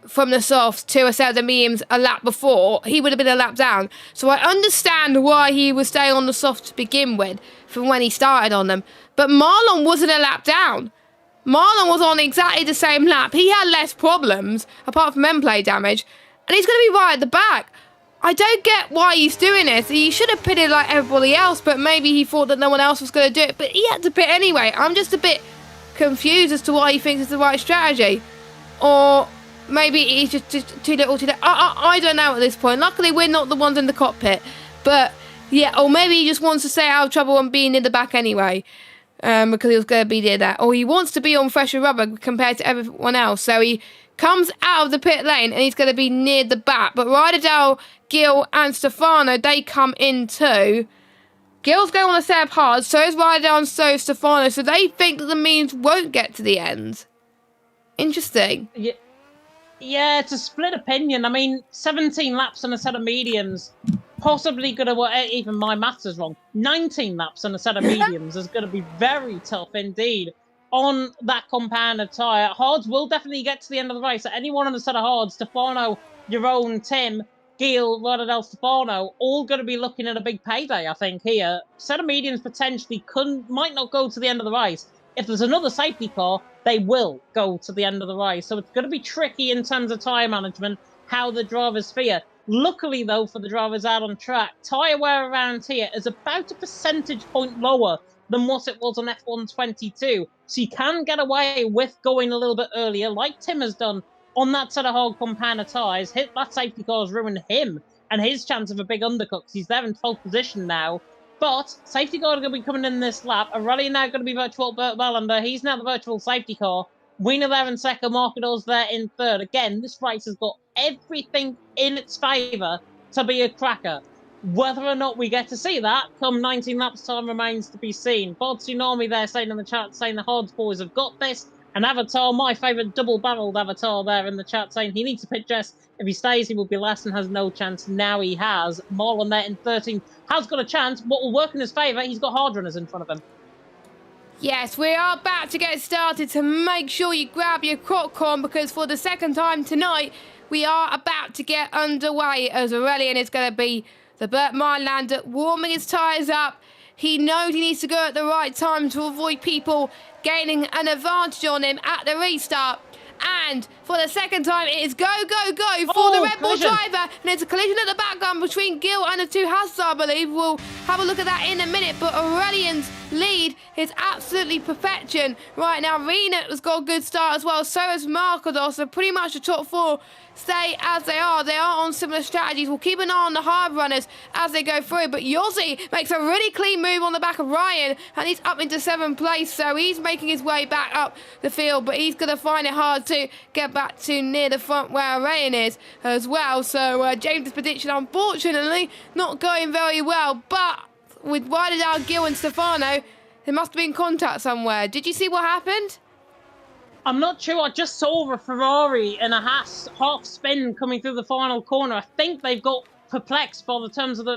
from the softs to a set of the mediums a lap before, he would have been a lap down. So I understand why he was staying on the softs to begin with from when he started on them. But Marlon wasn't a lap down. Marlon was on exactly the same lap. He had less problems, apart from end play damage, and he's going to be right at the back. I don't get why he's doing this. He should have pitted like everybody else, but maybe he thought that no one else was going to do it. But he had to pit anyway. I'm just a bit confused as to why he thinks it's the right strategy. Or maybe he's just too little, too late. I don't know at this point. Luckily, we're not the ones in the cockpit. But, yeah, or maybe he just wants to stay out of trouble and be near the back anyway. Because he was going to be near that. Or he wants to be on fresher rubber compared to everyone else. So he comes out of the pit lane and he's going to be near the back. But Ryderdale, Gil and Stefano, they come in too. Gil's going on a set of hard, so is Ryderdale and so is Stefano. So they think that the means won't get to the end. Interesting. Yeah, it's a split opinion. I mean, 17 laps on a set of mediums. Possibly going to, even my maths is wrong, 19 laps on a set of mediums is going to be very tough indeed on that compounder tyre. Hards will definitely get to the end of the race. Any one of the set of Hards, Stefano, your own Tim, Gil, Rodadel, Stefano, all going to be looking at a big payday, I think, here. Set of mediums potentially might not go to the end of the race. If there's another safety car, they will go to the end of the race. So it's going to be tricky in terms of tyre management, how the drivers feel. Luckily, though, for the drivers out on track, tyre wear around here is about a percentage point lower than what it was on F122. So you can get away with going a little bit earlier, like Tim has done on that set of hard compounder tyres. That safety car has ruined him and his chance of a big undercut because he's there in 12th position now. But safety car are going to be coming in this lap. Aurelian now going to be virtual Bert Wallander. He's now the virtual safety car. Wiener there in second. Markador's there in third. Again, this race has got everything in its favour to be a cracker. Whether or not we get to see that come 19 laps time remains to be seen. Bod Tsunami there saying in the chat, saying the Hards boys have got this. And Avatar, my favourite double-barrelled Avatar there in the chat, saying he needs to pit Jess. If he stays, he will be last and has no chance. Now he has. Marlon there in 13 has got a chance. What will work in his favour, he's got hard runners in front of him. Yes, we are about to get started, so make sure you grab your popcorn because for the second time tonight, we are about to get underway as Aurelian is going to be the Burt Meinlander warming his tyres up. He knows he needs to go at the right time to avoid people gaining an advantage on him at the restart. And for the second time, it is go, go, go for the Red Bull driver. And it's a collision at the background between Gil and the two Hasses, I believe. We'll have a look at that in a minute. But Aurelian's lead is absolutely perfection right now. Rena has got a good start as well. So has Markados. So pretty much the top four stay as they are. They are on similar strategies. We'll keep an eye on the hard runners as they go through. But Yossi makes a really clean move on the back of Ryan. And he's up into 7th place. So he's making his way back up the field. But he's going to find it hard to get back to near the front where Ryan is as well. So James' prediction, unfortunately, not going very well. But with Ryderdale, Gil and Stefano, there must have been contact somewhere. Did you see what happened? I'm not sure. I just saw a Ferrari and a Haas half spin coming through the final corner. I think they've got perplexed by the terms of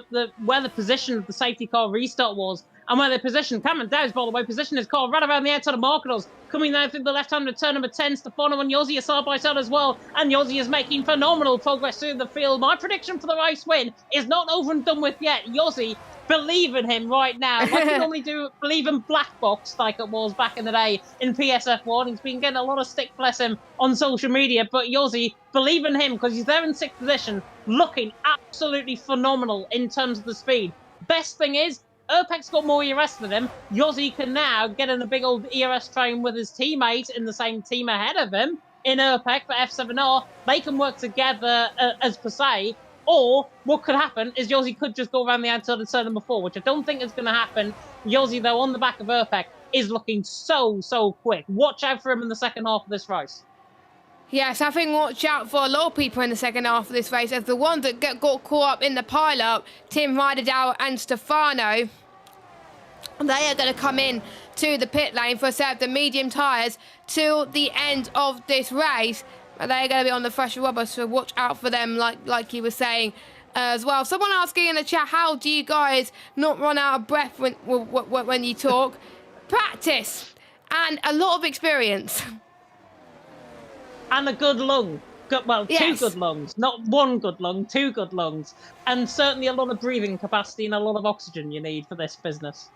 where the position of the safety car restart was and where they positioned. Cameron Dowes, by the way, positioned his car right around the outside of Markados, coming there through the left-hand to turn number 10. Stefano and Yossi are side by side as well, and Yossi is making phenomenal progress through the field. My prediction for the race win is not over and done with yet. Yossi, believe in him right now. Like you normally do, believe in Black Box like it was back in the day in PSF1. He's been getting a lot of stick, bless him, on social media. But Yossi, believe in him because he's there in 6th position, looking absolutely phenomenal in terms of the speed. Best thing is, Urpek's got more ERS than him. Yossi can now get in a big old ERS train with his teammate in the same team ahead of him in Urpek for F7R. They can work together as per se. Or what could happen is Yossi could just go around the outside and turn number 4, which I don't think is going to happen. Yossi, though, on the back of Urpek, is looking so quick. Watch out for him in the second half of this race. Yes, I think watch out for a lot of people in the second half of this race as the ones that got caught up in the pile-up, Tim Ryderdale and Stefano, they are going to come in to the pit lane for a set of the medium tyres till the end of this race. They're going to be on the fresh rubber, so watch out for them, like you were saying as well. Someone asking in the chat, how do you guys not run out of breath when you talk? Practice and a lot of experience. And a good lung. Well, yes. 2 good lungs. Not 1 good lung, 2 good lungs. And certainly a lot of breathing capacity and a lot of oxygen you need for this business.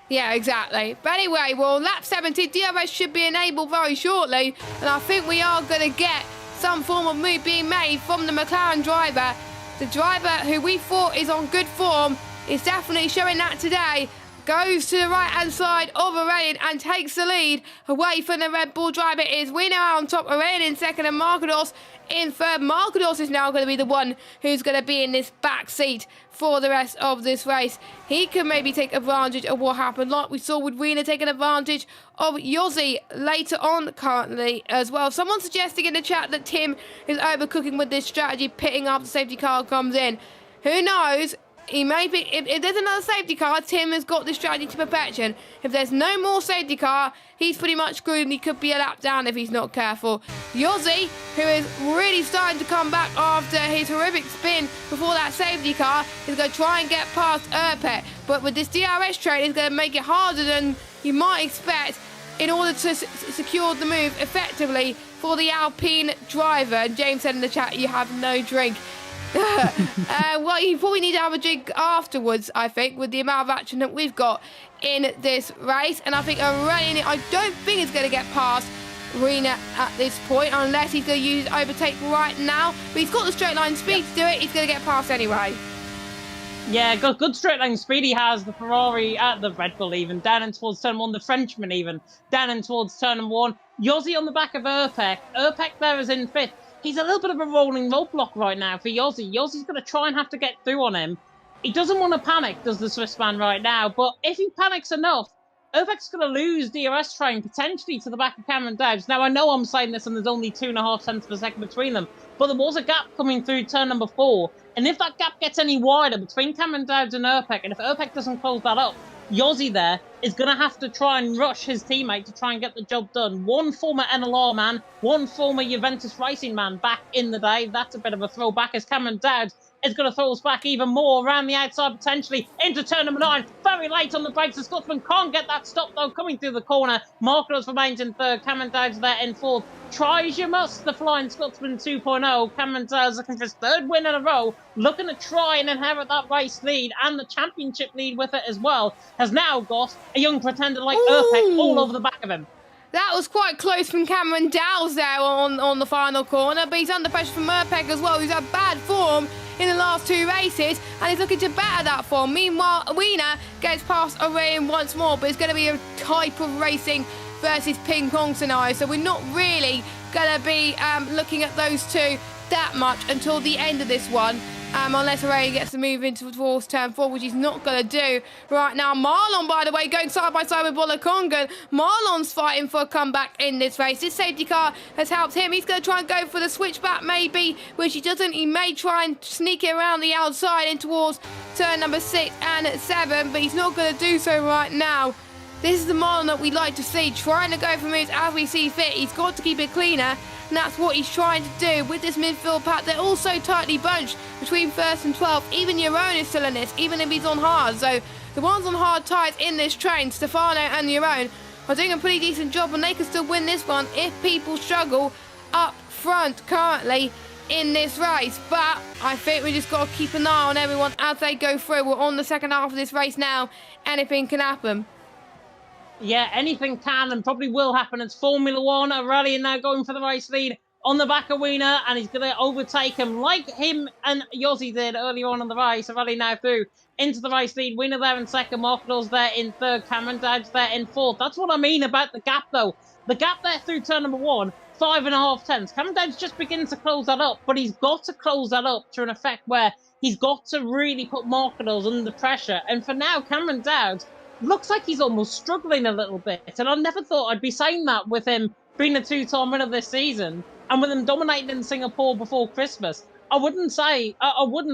Yeah, exactly. But anyway, well, lap 70, DRS should be enabled very shortly. And I think we are going to get some form of move being made from the McLaren driver. The driver who we thought is on good form is definitely showing that today. Goes to the right-hand side of Aurelian and takes the lead away from the Red Bull driver. It is Wiener on top, Aurelian in second and Markados in third. Markados is now going to be the one who's going to be in this back seat for the rest of this race. He can maybe take advantage of what happened, like we saw with Wiener taking advantage of Yossi later on currently as well. Someone suggesting in the chat that Tim is overcooking with this strategy, pitting after the safety car comes in. Who knows? He may be, if there's another safety car, Tim has got this strategy to perfection. If there's no more safety car, he's pretty much screwed and he could be a lap down if he's not careful. Yossi, who is really starting to come back after his horrific spin before that safety car, is going to try and get past Urpek. But with this DRS train, it's going to make it harder than you might expect. in order to secure the move effectively for the Alpine driver. And James said in the chat, you have no drink. Well, you probably need to have a drink afterwards, I think, with the amount of action that we've got in this race. And I think Aurelian, I don't think it's going to get past Rena at this point, unless he's going to use overtake right now. But he's got the straight line speed to do it. He's going to get past anyway. Yeah, good straight line speed he has. The Ferrari, the Red Bull even, down in towards turn 1. The Frenchman even, down in towards turn 1. Yossi on the back of Urpek. Urpek there is in 5th. He's a little bit of a rolling roadblock right now for Yossi. Yossi's going to try and have to get through on him. He doesn't want to panic, does the Swiss man right now. But if he panics enough, Urpek's going to lose DRS train potentially to the back of Cameron Dowds. Now, I know I'm saying this and there's only 2.5 tenths per second between them, but there was a gap coming through turn number 4. And if that gap gets any wider between Cameron Dowds and Urpek, and if Urpek doesn't close that up, Yossi there is going to have to try and rush his teammate to try and get the job done. One former NLR man, one former Juventus Racing man back in the day. That's a bit of a throwback as Cameron Dowds is going to throw us back even more around the outside, potentially into turn number 9. Very late on the brakes. The Scotsman can't get that stop, though, coming through the corner. Marcos remains in 3rd. Cameron Dowds there in 4th. Try as you must, the Flying Scotsman 2.0. Cameron Dowds looking for his 3rd win in a row, looking to try and inherit that race lead and the championship lead with it as well. Has now got a young pretender like Urpek all over the back of him. That was quite close from Cameron Dowds there on the final corner, but he's under pressure from Urpek as well, who's had bad form in the last 2 races, and he's looking to better that form. Meanwhile, Wiener gets past Aurelian once more, but it's going to be a type of racing versus ping pong scenario, so we're not really going to be looking at those two that much until the end of this one. Unless Aurelian gets to move into towards turn 4, which he's not going to do right now. Marlon, by the way, going side by side with Bolakongan. Marlon's fighting for a comeback in this race. This safety car has helped him. He's going to try and go for the switchback, maybe, which he doesn't. He may try and sneak it around the outside in towards turn number 6 and 7, but he's not going to do so right now. This is the Marlon that we like to see, trying to go for moves as we see fit. He's got to keep it cleaner, and that's what he's trying to do with this midfield pack. They're also tightly bunched between 1st and 12th. Even Yaron is still in this, even if he's on hard. So the ones on hard tyres in this train, Stefano and Yaron, are doing a pretty decent job, and they can still win this one if people struggle up front currently in this race. But I think we just got to keep an eye on everyone as they go through. We're on the second half of this race now. Anything can happen. Yeah, anything can and probably will happen. It's Formula One. Aurelian now going for the race lead on the back of Wiener, and he's going to overtake him like him and Yossi did earlier on in the race. Aurelian now through into the race lead. Wiener there in 2nd. Marcos there in 3rd. Cameron Dowds there in 4th. That's what I mean about the gap, though. The gap there through turn number 1, 5.5 tenths. Cameron Dowds just begins to close that up, but he's got to close that up to an effect where he's got to really put Marcos under pressure. And for now, Cameron Dowds looks like he's almost struggling a little bit. And I never thought I'd be saying that with him being a 2-time winner this season and with him dominating in Singapore before Christmas. I wouldn't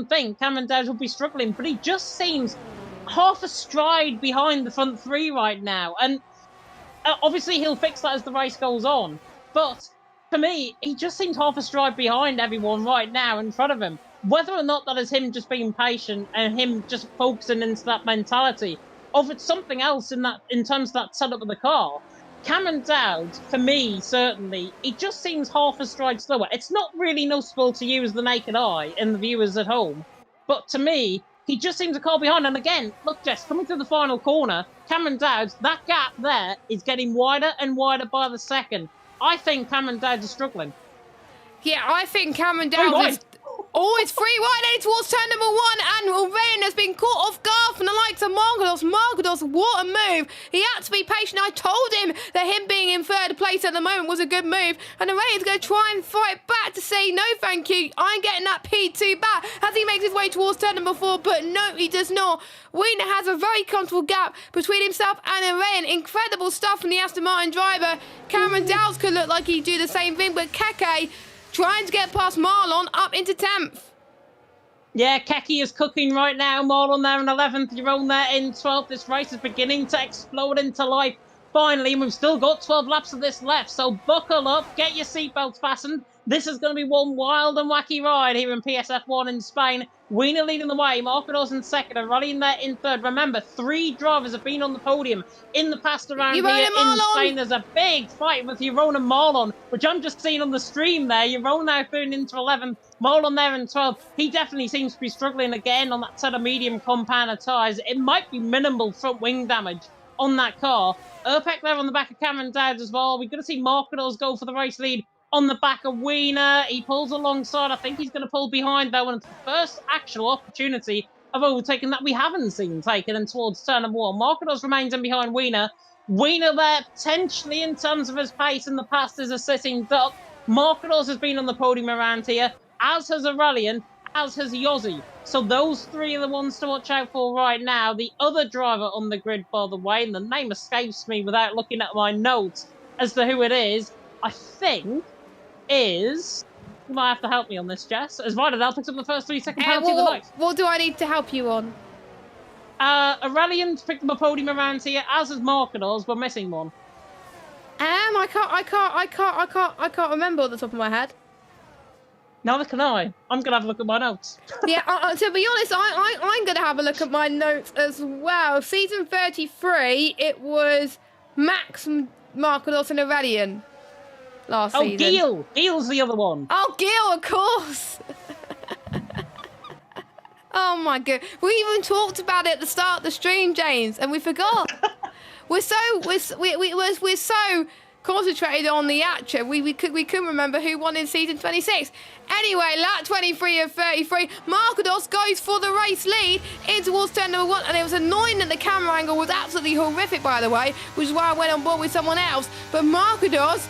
think Cameron Dowds would be struggling, but he just seems half a stride behind the front 3 right now. And obviously he'll fix that as the race goes on. But for me, he just seems half a stride behind everyone right now in front of him. Whether or not that is him just being patient and him just focusing into that mentality, or if it's something else in terms of that setup of the car. Cameron Dowds, for me, certainly, he just seems half a stride slower. It's not really noticeable to you as the naked eye and the viewers at home, but to me, he just seems a car behind. And again, look, Jess, coming through the final corner, Cameron Dowds, that gap there is getting wider and wider by the second. I think Cameron Dowds is struggling. Yeah, I think Cameron Dowds is... Oh, it's free wide heading towards turn number 1, and Aurelian has been caught off guard from the likes of Margados. Margados, what a move. He had to be patient. I told him that him being in 3rd place at the moment was a good move, and Aurelian's going to try and fight back to say, no, thank you, I'm getting that P2 back as he makes his way towards turn number 4, but no, he does not. Wiener has a very comfortable gap between himself and Aurelian. Incredible stuff from the Aston Martin driver. Cameron Dowds could look like he'd do the same thing, but Keke trying to get past Marlon up into 10th. Yeah, Keke is cooking right now. Marlon there in 11th. Yaron there in 12th. This race is beginning to explode into life finally, and we've still got 12 laps of this left. So buckle up, get your seatbelts fastened, This is going to be one wild and wacky ride here in PSF1 in Spain. Wiener leading the way, Marquez in second, and rallying there in third. Remember, 3 drivers have been on the podium in the past around here Yerona in Marlon. Spain. There's a big fight with Yerona Marlon, which I'm just seeing on the stream there. Yerona now thrown into 11th, Marlon there in 12th. He definitely seems to be struggling again on that set of medium compound of tyres. It might be minimal front wing damage on that car. Urpek there on the back of Cameron Dowd as well. We're going to see Marquez go for the race lead on the back of Wiener. He pulls alongside. I think he's going to pull behind, though, and it's the first actual opportunity of overtaking that we haven't seen taken and towards turn number 1. Marquez remains in behind Wiener. Wiener there, potentially in terms of his pace in the past, is a sitting duck. Marquez has been on the podium around here, as has Aurelian, as has Yossi. So those 3 are the ones to watch out for right now. The other driver on the grid, by the way, and the name escapes me without looking at my notes as to who it is, I think is... You might have to help me on this, Jess. As Vidal picks up the first 3-second penalty of the night. What do I need to help you on? Aurelian's picked up a podium around here, as has Marquez. We're missing one. I can't remember off the top of my head. Neither can I. I'm gonna have a look at my notes. Yeah, to be honest, I'm gonna have a look at my notes as well. Season 33, it was Max, Marquez, and Aurelian last season. Gil! Gil's the other one. Oh, Gil, of course. Oh my god, we even talked about it at the start of the stream, James, and we forgot. we're so concentrated on the action, we couldn't remember who won in season 26. Anyway, lap 23 of 33, Marquez goes for the race lead in towards turn number 1, and it was annoying that the camera angle was absolutely horrific, by the way, which is why I went on board with someone else. But Marquez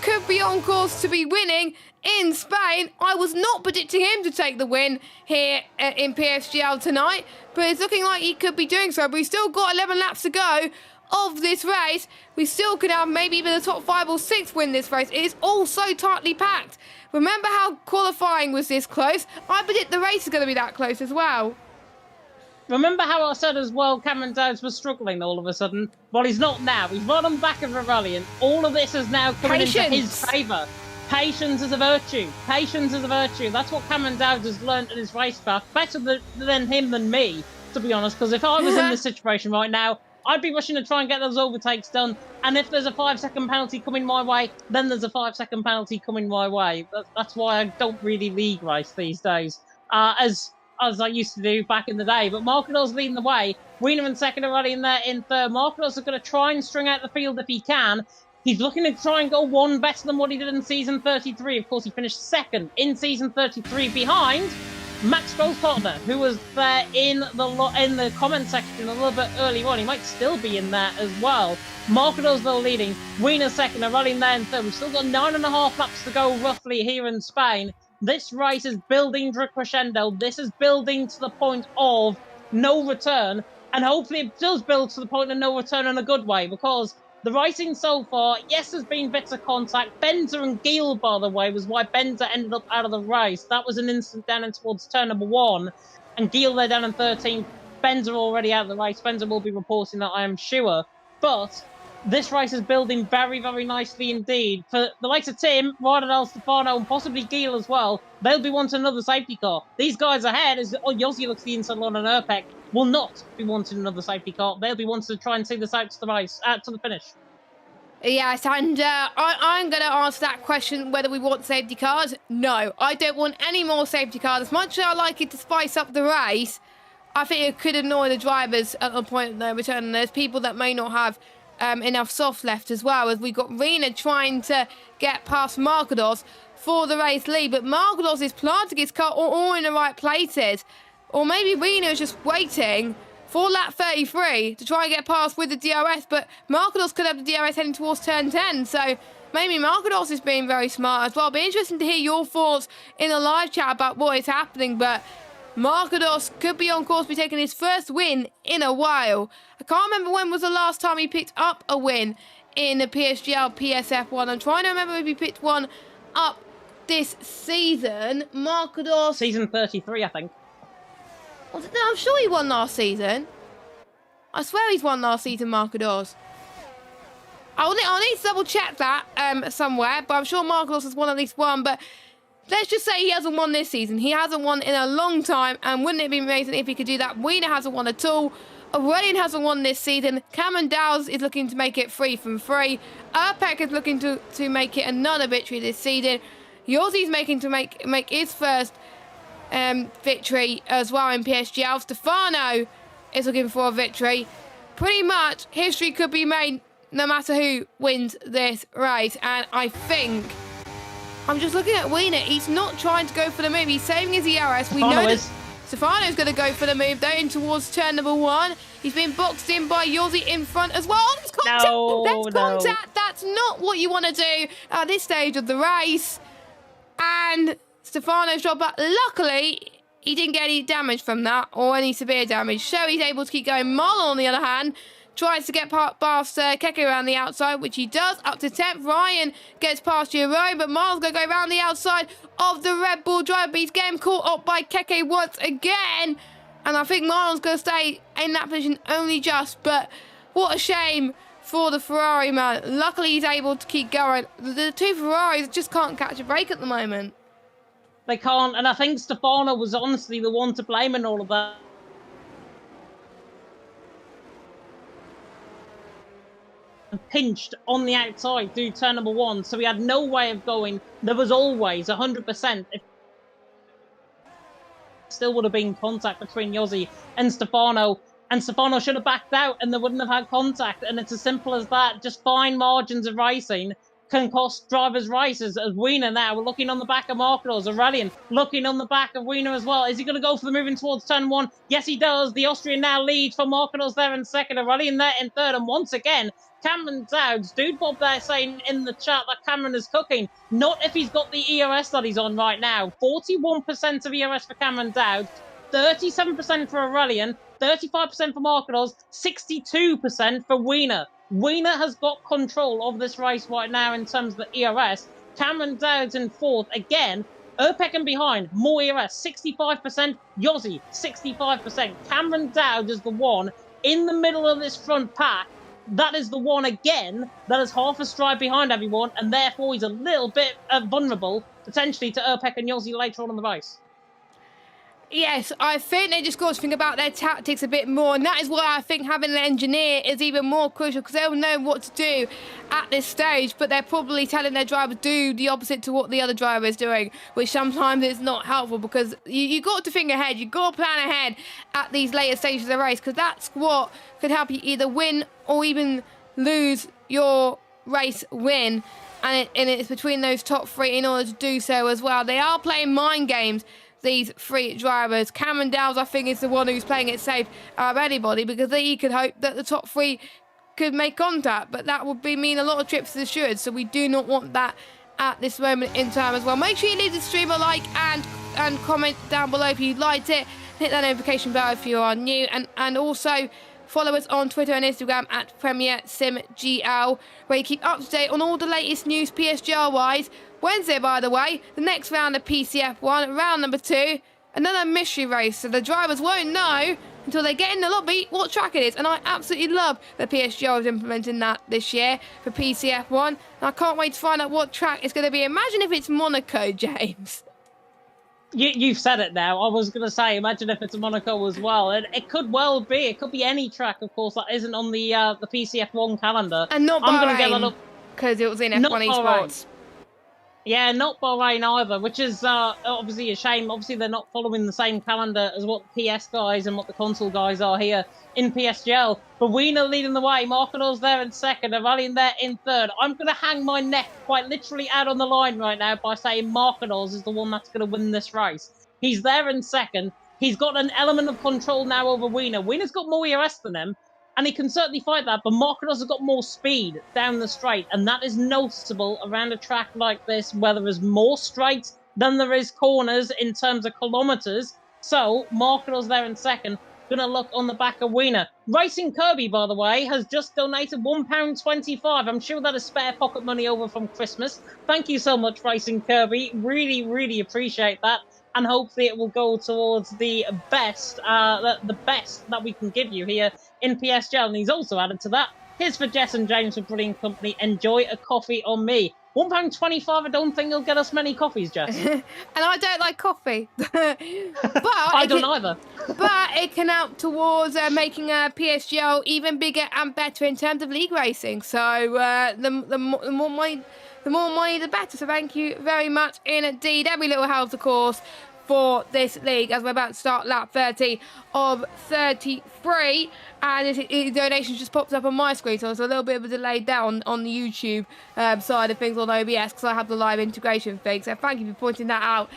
could be on course to be winning in Spain. I was not predicting him to take the win here in PSGL tonight, but it's looking like he could be doing so. But we've still got 11 laps to go of this race. We still could have maybe even the top 5 or 6 win this race. It is all so tightly packed. Remember how qualifying was this close? I predict the race is going to be that close as well. Remember how I said as well Cameron Dowds was struggling all of a sudden? Well, he's not now. He's right on the back of Aurelian. All of this is now coming into his favour. Patience is a virtue. Patience is a virtue. That's what Cameron Dowds has learned in his racecraft. Better than him than me, to be honest. Because if I was in this situation right now, I'd be rushing to try and get those overtakes done. And if there's a 5-second penalty coming my way, then there's a 5-second penalty coming my way. That's why I don't really league race these days. As I used to do back in the day. But Marquez leading the way. Wiener in second already in there in third. Marquez is going to try and string out the field if he can. He's looking to try and go one better than what he did in season 33. Of course, he finished second in season 33 behind Max partner, who was there in the comment section a little bit early on. He might still be in there as well. Marquez though leading. Wiener second, Aurelian there in third. We've still got 9.5 laps to go roughly here in Spain. This race is building to a crescendo. This is building to the point of no return. And hopefully it does build to the point of no return in a good way, because the racing so far, yes, there's been bits of contact. Benza and Giel, by the way, was why Benza ended up out of the race. That was an instant down in towards turn number 1. And Giel there down in 13th. Benza already out of the race. Benza will be reporting that, I am sure. But this race is building very, very nicely indeed. For the likes of Tim, Rodadel, Stefano, and possibly Giel as well, they'll be wanting another safety car. These guys ahead, as Yossi looks the inside line on Urpek, will not be wanting another safety car. They'll be wanting to try and see this out to the race, to the finish. Yes, and I'm going to ask that question, whether we want safety cars. No, I don't want any more safety cars. As much as I like it to spice up the race, I think it could annoy the drivers at the point of their return. And there's people that may not have enough soft left as well, as we got Rena trying to get past Marquez for the race lead. But Marquez is planting his car all in the right places. Or maybe Rena is just waiting for lap 33 to try and get past with the DRS, but Marquez could have the DRS heading towards turn 10, so maybe Marquez is being very smart as well. It'll be interesting to hear your thoughts in the live chat about what is happening, but Marquez could be on course to be taking his first win in a while. I can't remember when was the last time he picked up a win in the PSGL PSF1. I'm trying to remember if he picked one up this season. Marquez... Season 33, I think. No, I'm sure he won last season. I swear he's won last season, Marquez. I'll need to double check that somewhere, but I'm sure Marcos has won at least one. But let's just say he hasn't won this season. He hasn't won in a long time, and wouldn't it be amazing if he could do that? Wiener hasn't won at all. Aurelian hasn't won this season. Cameron Dowles is looking to make it 3 from 3. Urpek is looking to make it another victory this season. Yossi's making to make his first victory as well in PSGL. Stefano is looking for a victory. Pretty much history could be made no matter who wins this race. And I think, I'm just looking at Wiener. He's not trying to go for the move. He's saving his ERS. We know that Stefano's going to go for the move, though, in towards turn number 1. He's been boxed in by Yossi in front as well. There's contact. That's contact. That's not what you want to do at this stage of the race. And Stefano's dropped back. Luckily, he didn't get any damage from that, or any severe damage. So he's able to keep going. Marlon, on the other hand, tries to get past Keke around the outside, which he does, up to 10th. Ryan gets past Jerome, but Marlon's going to go around the outside of the Red Bull driver, but he's getting caught up by Keke once again. And I think Marlon's going to stay in that position only just, but what a shame for the Ferrari man. Luckily, he's able to keep going. The two Ferraris just can't catch a break at the moment. They can't, and I think Stefano was honestly the one to blame in all of that. Pinched on the outside through turn number 1, so he had no way of going. There was always 100%. If still would have been contact between Yossi and Stefano should have backed out and they wouldn't have had contact. And it's as simple as that. Just fine margins of racing can cost drivers races. As Wiener now, we're looking on the back of Marcos. Aurelian looking on the back of Wiener as well. Is he going to go for the moving towards turn 1? Yes, he does. The Austrian now leads for Marcos there in second. Aurelian there in third. And once again, Cameron Dowds, Dude Bob there saying in the chat that Cameron is cooking. Not if he's got the ERS that he's on right now. 41% of ERS for Cameron Dowds, 37% for Aurelian, 35% for Marcos, 62% for Wiener. Wiener has got control of this race right now in terms of the ERS. Cameron Dowds in fourth again. Urpek behind, more ERS, 65%. Yossi, 65%. Cameron Dowds is the one in the middle of this front pack. That is the one again that is half a stride behind everyone, and therefore he's a little bit vulnerable potentially to Urpek and Yossi later on in the race. Yes, I think they just got to think about their tactics a bit more, and that is why I think having an engineer is even more crucial, because they'll know what to do at this stage, but they're probably telling their driver to do the opposite to what the other driver is doing, which sometimes is not helpful, because you got to think ahead, you got to plan ahead at these later stages of the race, because that's what could help you either win or even lose your race win. And it's between those top 3 in order to do so as well. They are playing mind games, these 3 drivers. Cameron Dowles, I think, is the one who's playing it safe out of anybody, because he could hope that the top 3 could make contact, but that would mean a lot of trips to the stewards, so we do not want that at this moment in time as well. Make sure you leave the stream a like and comment down below if you liked it. Hit that notification bell if you are new, and also follow us on Twitter and Instagram at Premier Sim GL, where you keep up to date on all the latest news PSGL-wise. Wednesday, by the way, the next round of PCF1, round number 2, another mystery race, so the drivers won't know until they get in the lobby what track it is. And I absolutely love that PSGL is implementing that this year for PCF1. And I can't wait to find out what track it's going to be. Imagine if it's Monaco, James. You've said it now. I was going to say, imagine if it's Monaco as well. It could well be. It could be any track, of course, that isn't on the PCF1 calendar. And not Bahrain, because it was in F1 Esports. Yeah, not Bahrain either, which is obviously a shame. Obviously, they're not following the same calendar as what the PS guys and what the console guys are here in PSGL. But Wiener leading the way. Marcos there in second. Aurelian there in third. I'm going to hang my neck quite literally out on the line right now by saying Marcos is the one that's going to win this race. He's there in second. He's got an element of control now over Wiener. Wiener's got more ERS than him, and he can certainly fight that, but Marcos has got more speed down the straight, and that is noticeable around a track like this, where there is more straight than there is corners in terms of kilometres. So, Marcos there in second, going to look on the back of Wiener. Racing Kirby, by the way, has just donated £1.25. I'm sure that is spare pocket money over from Christmas. Thank you so much, Racing Kirby. Really, really appreciate that. And hopefully it will go towards the best that we can give you here in PSGL. And he's also added to that Here's for Jess and James for brilliant company. Enjoy a coffee on me. £1.25, I don't think you'll get us many coffees, Jess. And I don't like coffee. but I don't either. But it can help towards making PSGL even bigger and better in terms of league racing. So the more money, the better. So thank you very much indeed. Every little helps, of course, for this league as we're about to start lap 30 of 33. And donations just popped up on my screen, so it's a little bit of a delay down on the YouTube side of things on OBS because I have the live integration thing. So thank you for pointing that out,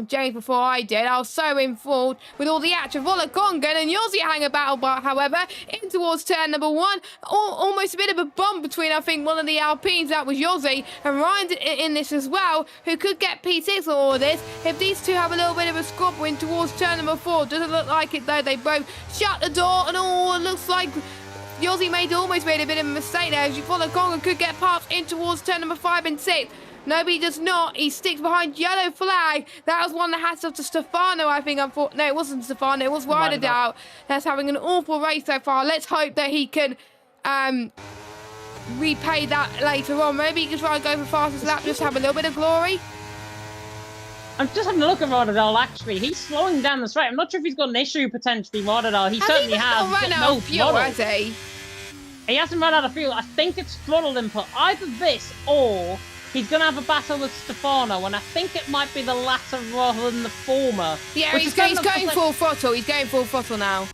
James, before I did. I was so enthralled with all the action. Volakongan and Yossi hang about, but however, in towards turn number 1. Almost a bit of a bump between, I think, one of the Alpines, that was Yossi, and Ryan's in this as well, who could get P6 on all of this. If these two have a little bit of a squabble in towards turn number 4, doesn't look like it though. They both shut the door, and all looks like Yossi almost made a bit of a mistake there. As you follow, Conga could get past in towards turn number 5 and 6. No, he does not. He sticks behind yellow flag. That was one that hats off to Stefano, I think. No, it wasn't Stefano. It was Ryder. That's having an awful race so far. Let's hope that he can repay that later on. Maybe he can try and go for fastest lap, just to have a little bit of glory. I'm just having a look at Rotterdam, actually. He's slowing down the straight. I'm not sure if he's got an issue, potentially, Rotterdam. He certainly has. He's not run out of fuel, has he? He hasn't run out of fuel. I think it's throttle input. Either this or he's going to have a battle with Stefano, and I think it might be the latter rather than the former. Yeah, he's going full throttle. He's going full throttle now.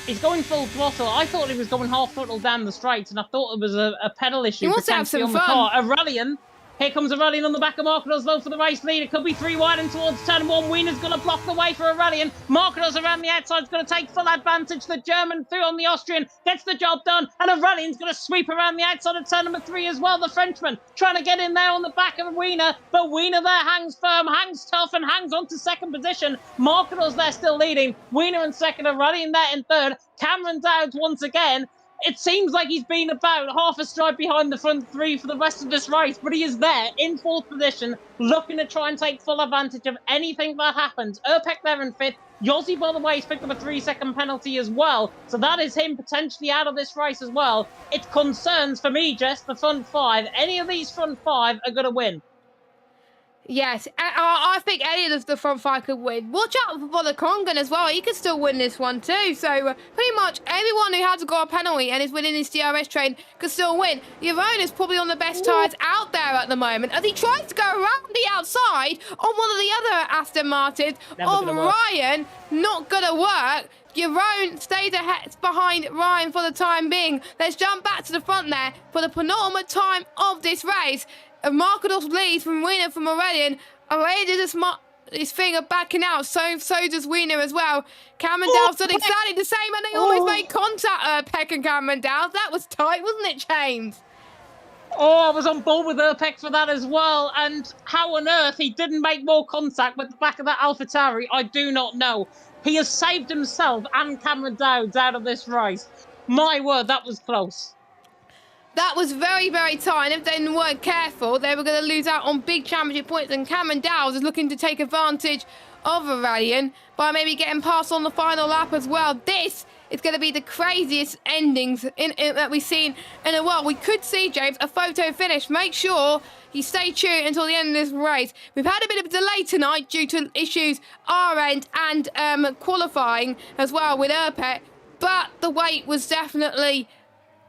He's going full throttle. I thought he was going half throttle down the straights, and I thought it was a pedal issue. He wants to have some fun. Aurelian. Here comes Aurelian on the back of Marcos, though, for the race lead. It could be 3 wide and towards turn 1. Wiener's going to block the way for Aurelian. Marcos around the outside is going to take full advantage. The German through on the Austrian gets the job done. And Aurelian's going to sweep around the outside of turn number 3 as well. The Frenchman trying to get in there on the back of Wiener. But Wiener there hangs firm, hangs tough, and hangs on to second position. Marcos there still leading. Wiener in second, Aurelian there in third. Cameron Dowd once again. It seems like he's been about half a stride behind the front 3 for the rest of this race, but he is there in 4th position, looking to try and take full advantage of anything that happens. Erpek there in 5th. Yossi, by the way, has picked up a 3-second penalty as well, so that is him potentially out of this race as well. It concerns, for me, Jess, the front 5. Any of these front 5 are going to win. Yes, I think any of the front 5 could win. Watch out for Volakongan as well. He could still win this one too. So pretty much everyone who hasn't got a penalty and is winning this DRS train could still win. Yaron is probably on the best tyres out there at the moment as he tries to go around the outside on one of the other Aston Martins of Ryan. Not going to work. Yaron stays ahead behind Ryan for the time being. Let's jump back to the front there for the penultimate time of this race. Marcos leads from Wiener from Aurelian. Aurelian does his thing of backing out, so does Wiener as well. Cameron Dow's done exactly the same, and they almost made contact, Peck and Cameron Dow. That was tight, wasn't it, James? Oh, I was on board with Erpek for that as well, and how on earth he didn't make more contact with the back of that AlphaTauri, I do not know. He has saved himself and Cameron Dowd out of this race. My word, that was close. That was very, very tight. And if they weren't careful, they were going to lose out on big championship points. And Cameron Dowd is looking to take advantage of Aurelian by maybe getting past on the final lap as well. This is going to be the craziest endings that we've seen in a while. We could see, James, a photo finish. Make sure you stay tuned until the end of this race. We've had a bit of a delay tonight due to issues our end and qualifying as well with Erpek. But the wait was definitely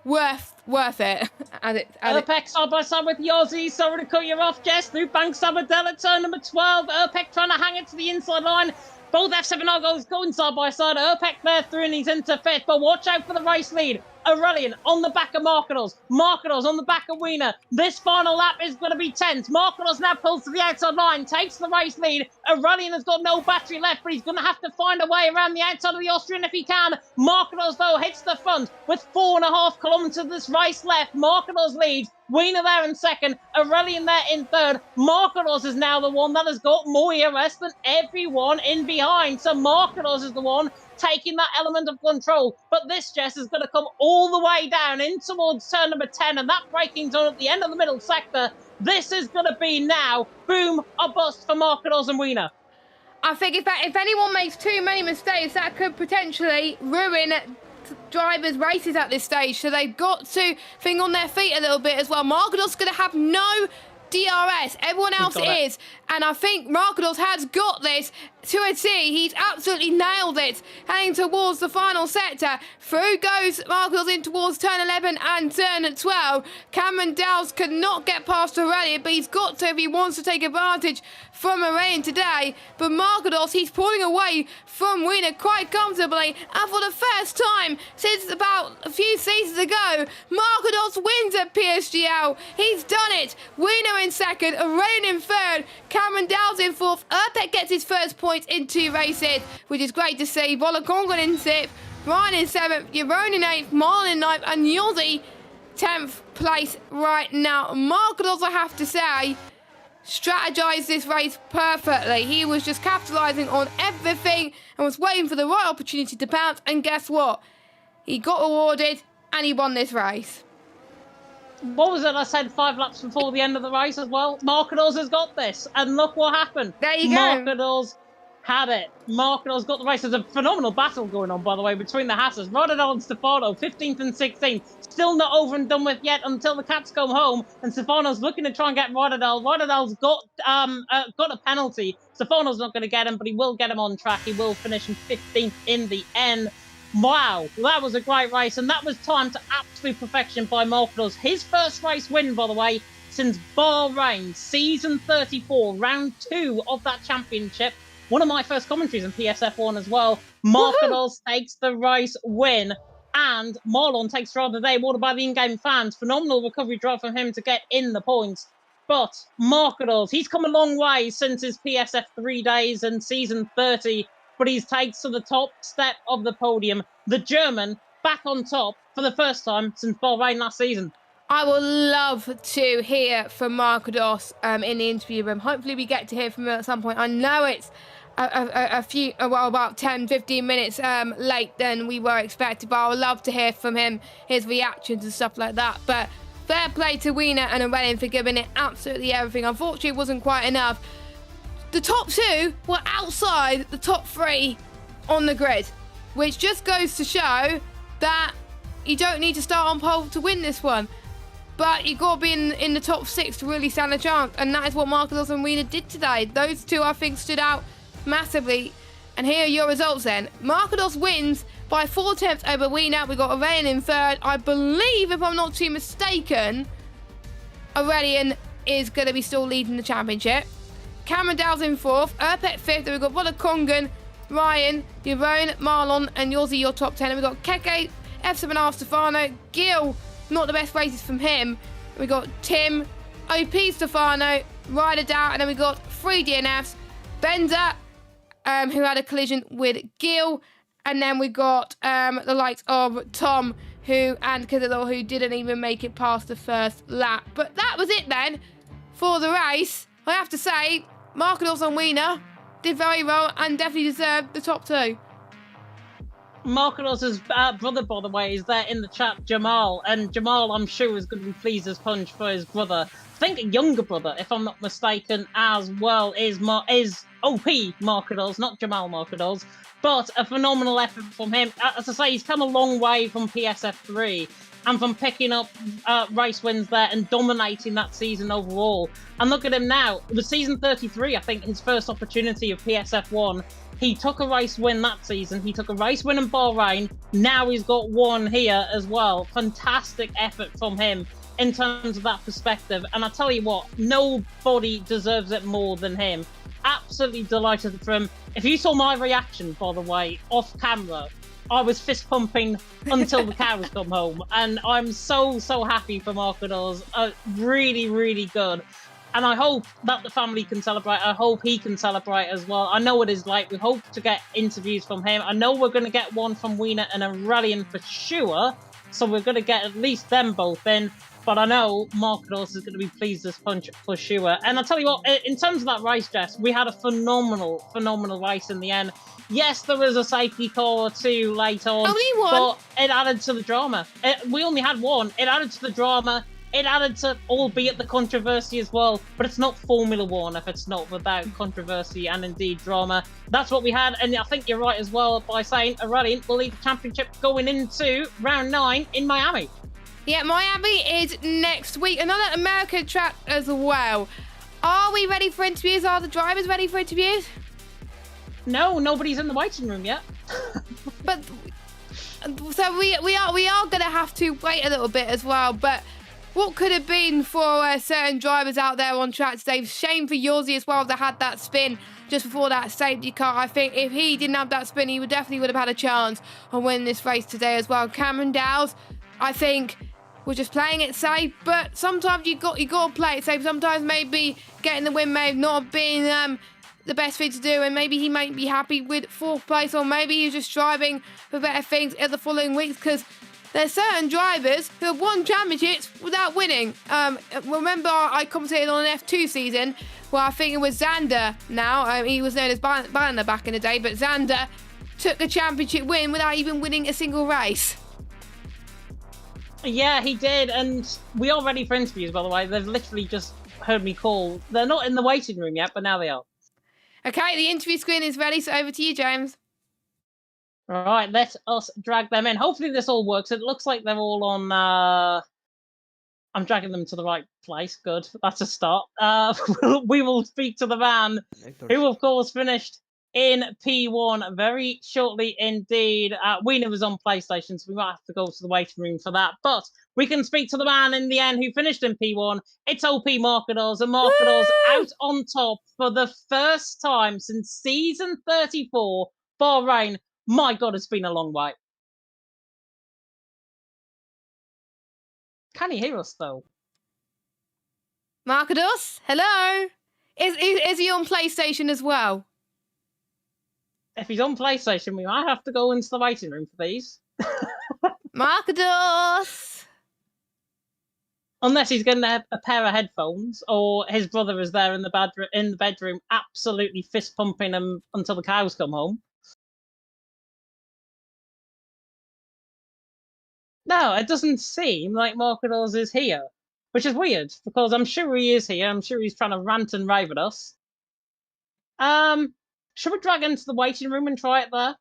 worth it. Erpek side by side with Yossi. Sorry to cut you off, Jess. Through Bank Sabadell at turn number 12. Erpek trying to hang it to the inside line. Both F7 Argos going side by side. Erpek there through and he's into 5th. But watch out for the race lead. Aurelian on the back of Marcos. Marcos on the back of Wiener. This final lap is going to be tense. Marcos now pulls to the outside line, takes the race lead. Aurelian has got no battery left, but he's going to have to find a way around the outside of the Austrian if he can. Marcos, though, hits the front with 4.5 kilometres of this race left. Marcos leads. Wiener there in second. Aurelian there in third. Marcos is now the one that has got more ERS than everyone in behind. So Marcos is the one taking that element of control. But this, Jess, is going to come all the way down in towards turn number 10, and that braking zone at the end of the middle sector. This is going to be now boom or bust for Marcos and Wiener. I think if anyone makes too many mistakes, that could potentially ruin drivers' races at this stage, so they've got to think on their feet a little bit as well. Markados going to have no DRS. Everyone else is. And I think Markados has got this to a T. He's absolutely nailed it. Heading towards the final sector. Through goes Markados in towards turn 11 and turn 12. Cameron Dowles could not get past Aurelian, but he's got to if he wants to take advantage from Aurelian today. But Markados, he's pulling away from Wiener quite comfortably. And for the first time since about a few seasons ago, Markados wins at PSGL. He's done it. Wiener in second, Aurelian in third, Cameron Dowles in fourth. Urpek gets his first point in 2 races, which is great to see. Volakongan in 6th, Ryan in 7th, Jeroen in 8th, Marlon in 9th, and Yossi 10th place right now. Markados, I have to say, strategized this race perfectly. He was just capitalizing on everything and was waiting for the right opportunity to pounce, and guess what? He got awarded and he won this race. What was it I said 5 laps before the end of the race as well? Markados has got this, and look what happened. There you go. Markados had it. Markados got the race. There's a phenomenal battle going on, by the way, between the Hassers. Rotterdam and Stefano, 15th and 16th. Still not over and done with yet until the Cats come home, and Stefano's looking to try and get Rotterdam. Rotterdam's got a penalty. Stefano's not going to get him, but he will get him on track. He will finish in 15th in the end. Wow, that was a great race, and that was timed to absolute perfection by Markados. His first race win, by the way, since Bahrain, season 34, round 2 of that championship. One of my first commentaries in PSF1 as well. Markados takes the race win, and Marlon takes drive of the day, awarded by the in-game fans. Phenomenal recovery drive from him to get in the points. But Markados, he's come a long way since his PSF 3 days and season 30. But he's taken to the top step of the podium. The German back on top for the first time since Bahrain last season. I would love to hear from Markados in the interview room. Hopefully we get to hear from him at some point. I know it's about 10, 15 minutes late than we were expected, but I would love to hear from him, his reactions and stuff like that. But fair play to Wiener and Aurelian for giving it absolutely everything. Unfortunately, it wasn't quite enough. The top 2 were outside the top 3 on the grid, which just goes to show that you don't need to start on pole to win this one. But you've got to be in the top 6 to really stand a chance, and that is what Markados and Wiener did today. Those 2, I think, stood out massively. And here are your results then. Markados wins by 4 tenths over Wiener. We got Aurelian in 3rd. I believe, if I'm not too mistaken, Aurelian is going to be still leading the championship. Cameron Dowles in 4th, Urpek 5th, then we've got Volakongan, Ryan, Jeroen, Marlon, and Yossi, your top 10. And we've got Keke, F7R, Stefano, Gil, not the best races from him. We've got Tim, OP Stefano, Ryder Dow, and then we've got 3 DNFs, Bender, who had a collision with Gil, and then we got the likes of Tom, and Cadillo, who didn't even make it past the first lap. But that was it then for the race. I have to say, Markados and Wiener did very well and definitely deserved the top 2. Markados' brother, by the way, is there in the chat, Jamal. And Jamal, I'm sure, is going to be pleased as punch for his brother. I think a younger brother, if I'm not mistaken, as well, is OP Markados, not Jamal Markados. But a phenomenal effort from him. As I say, he's come a long way from PSF 3. And from picking up race wins there and dominating that season overall. And look at him now. It was season 33, I think, his first opportunity of PSF1. He took a race win that season. He took a race win in Bahrain. Now he's got one here as well. Fantastic effort from him in terms of that perspective. And I tell you what, nobody deserves it more than him. Absolutely delighted for him. If you saw my reaction, by the way, off camera, I was fist pumping until the cows come home, and I'm so happy for Markados. Really, really good, and I hope that the family can celebrate. I hope he can celebrate as well. I know it is like we hope to get interviews from him. I know we're going to get one from Wiener and Aurelian for sure, so we're going to get at least them both in. But I know Markados is going to be pleased as punch for sure. And I'll tell you what, in terms of that race, Jess, we had a phenomenal race in the end. Yes, there was a safety car or 2 late on, Only one. but it added to the drama. We only had 1. It added to the drama. It added to, albeit the controversy as well, but it's not Formula One if it's not without controversy and indeed drama. That's what we had, and I think you're right as well by saying Radiant will lead the championship going into round 9 in Miami. Yeah, Miami is next week. Another American track as well. Are we ready for interviews? Are the drivers ready for interviews? No, nobody's in the waiting room yet. But so we are going to have to wait a little bit as well. But what could have been for certain drivers out there on track today? Shame for Yorzy as well that had that spin just before that safety car. I think if he didn't have that spin, he definitely would have had a chance on winning this race today as well. Cameron Dowles, I think, was just playing it safe, but sometimes you got to play it safe. Sometimes maybe getting the win may have not been the best thing to do, and maybe he might be happy with 4th place, or maybe he's just striving for better things in the following weeks, because there's certain drivers who have won championships without winning. Remember, I commentated on an F2 season where I think it was Xander now. He was known as Banner back in the day, but Xander took a championship win without even winning a single race. Yeah, he did, and we are ready for interviews, by the way. They've literally just heard me call. They're not in the waiting room yet, but now they are. Okay, the interview screen is ready, so over to you, James. All right, let us drag them in. Hopefully this all works. It looks like they're all on... I'm dragging them to the right place. Good, that's a start. We will speak to the man who, of course, finished in P1 very shortly indeed. Wiener was on PlayStation, so we might have to go to the waiting room for that. But we can speak to the man in the end who finished in P1. It's OP Markadors, and Markadors out on top for the first time since season 34. Bahrain, my God, it's been a long wait. Can he hear us, though? Markadors, hello? Is he on PlayStation as well? If he's on PlayStation, we might have to go into the waiting room for these. Markadors! Unless he's going to have a pair of headphones, or his brother is there in the bedroom, absolutely fist pumping him until the cows come home. No, it doesn't seem like Markadors is here, which is weird because I'm sure he is here. I'm sure he's trying to rant and rave at us. Should we drag into the waiting room and try it there?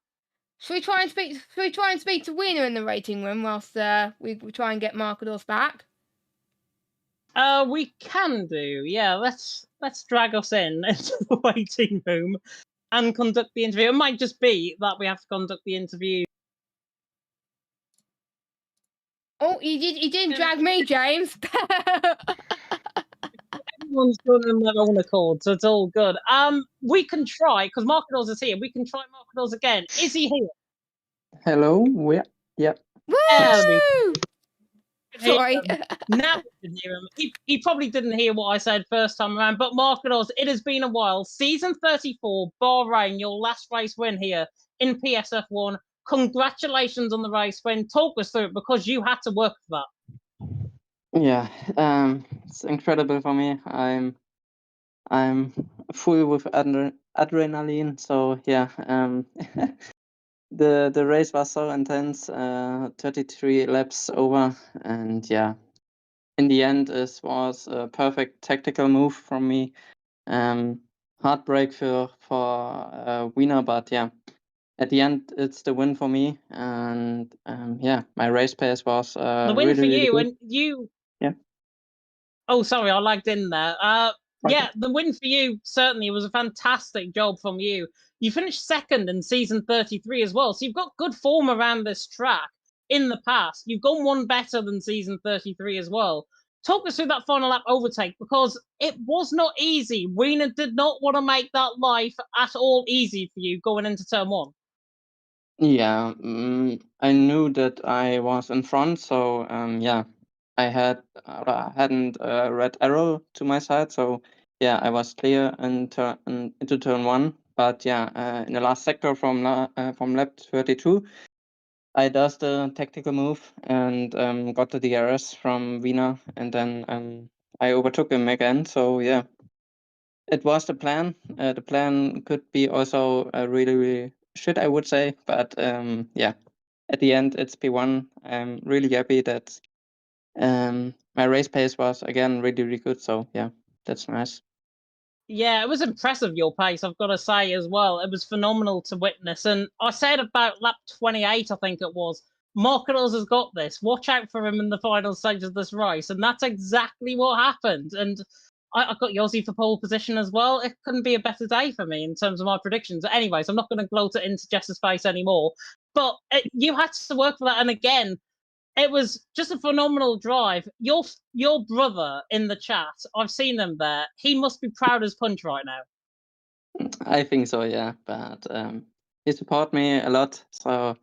Should we try and speak to Wiener in the waiting room whilst we try and get Markadors back? We can do. Yeah, let's drag us in into the waiting room and conduct the interview. It might just be that we have to conduct the interview. Oh, he didn't drag me, James. Everyone's done in their own accord, so it's all good. We can try, because Markadors is here. We can try Markadors again. Is he here? Hello. Yeah. Woo! Sorry. Now we can hear him. He probably didn't hear what I said first time around, but Markadors, it has been a while. Season 34, Bahrain, your last race win here in PSF1. Congratulations on the race win. Talk us through it, because you had to work for that. Yeah. It's incredible for me. I'm full with adrenaline. So yeah. The race was so intense. 33 laps over, and yeah. In the end, it was a perfect tactical move from me. Heartbreak for Wiener, but yeah. At the end, it's the win for me, and yeah, my race pace was the win really, for really you, good. and you. Yeah. Oh, sorry, I lagged in there. Okay. Yeah, the win for you certainly was a fantastic job from you. You finished second in season 33 as well, so you've got good form around this track in the past. You've gone one better than season 33 as well. Talk us through that final lap overtake, because it was not easy. Wiener did not want to make that life at all easy for you going into turn 1. Yeah, I knew that I was in front, so yeah, I hadn't a red arrow to my side, so yeah, I was clear into turn 1. But yeah, in the last sector from lap 32, I does the tactical move and got the DRS from Wiener, and then I overtook him again. So yeah, it was the plan. The plan could be also really, really shit, I would say. But yeah, at the end, it's P1. I'm really happy that my race pace was again really, really good. So yeah, that's nice. Yeah, it was impressive, your pace, I've got to say as well. It was phenomenal to witness. And I said about lap 28, I think it was, Marquez has got this. Watch out for him in the final stage of this race. And that's exactly what happened. And I got Yossi for pole position as well. It couldn't be a better day for me in terms of my predictions. Anyways, I'm not going to gloat it into Jess's face anymore. But you had to work for that. And again, it was just a phenomenal drive. Your brother in the chat, I've seen him there. He must be proud as punch right now. I think so, yeah. But he support me a lot. So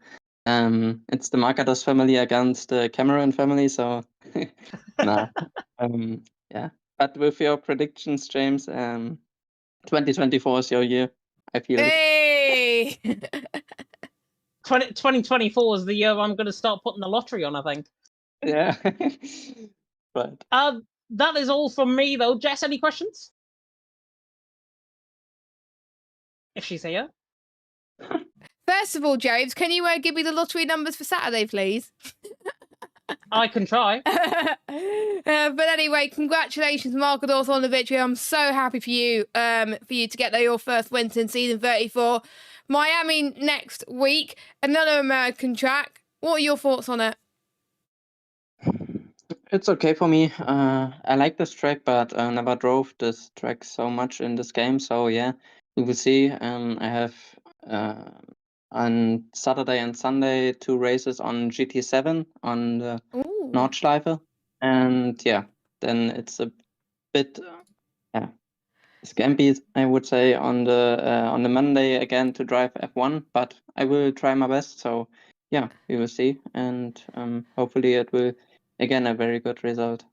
it's the Marcados family against the Cameron family. So nah. Yeah. But with your predictions, James, 2024 is your year. I feel it. Hey! 2024 is the year I'm going to start putting the lottery on, I think. Yeah. Right. That is all from me, though. Jess, any questions? If she's here. First of all, James, can you give me the lottery numbers for Saturday, please? I can try. But anyway, congratulations, Marcador, on the victory. I'm so happy for you to get your first wins in season 34. Miami next week, another American track. What are your thoughts on it? It's okay for me. I like this track, but never drove this track so much in this game. So yeah, we will see. I have on Saturday and Sunday 2 races on GT7 on the Ooh. Nordschleife, and yeah, then it's a bit scampy, I would say, on the Monday again to drive F1. But I will try my best. So yeah, we will see, and hopefully it will again a very good result.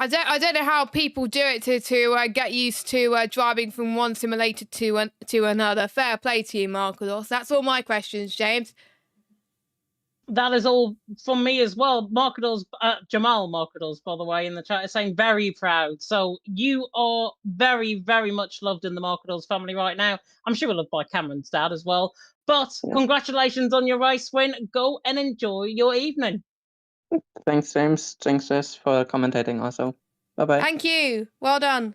I don't know how people do it to get used to driving from one simulator to another. Fair play to you, Marcos. That's all my questions, James. That is all from me as well. Jamal Marcados, by the way, in the chat is saying very proud. So you are very, very much loved in the Marcados family right now. I'm sure loved by Cameron's dad as well. But congratulations on your race win. Go and enjoy your evening. Thanks, James. Thanks, Jess, for commentating also. Bye-bye. Thank you. Well done.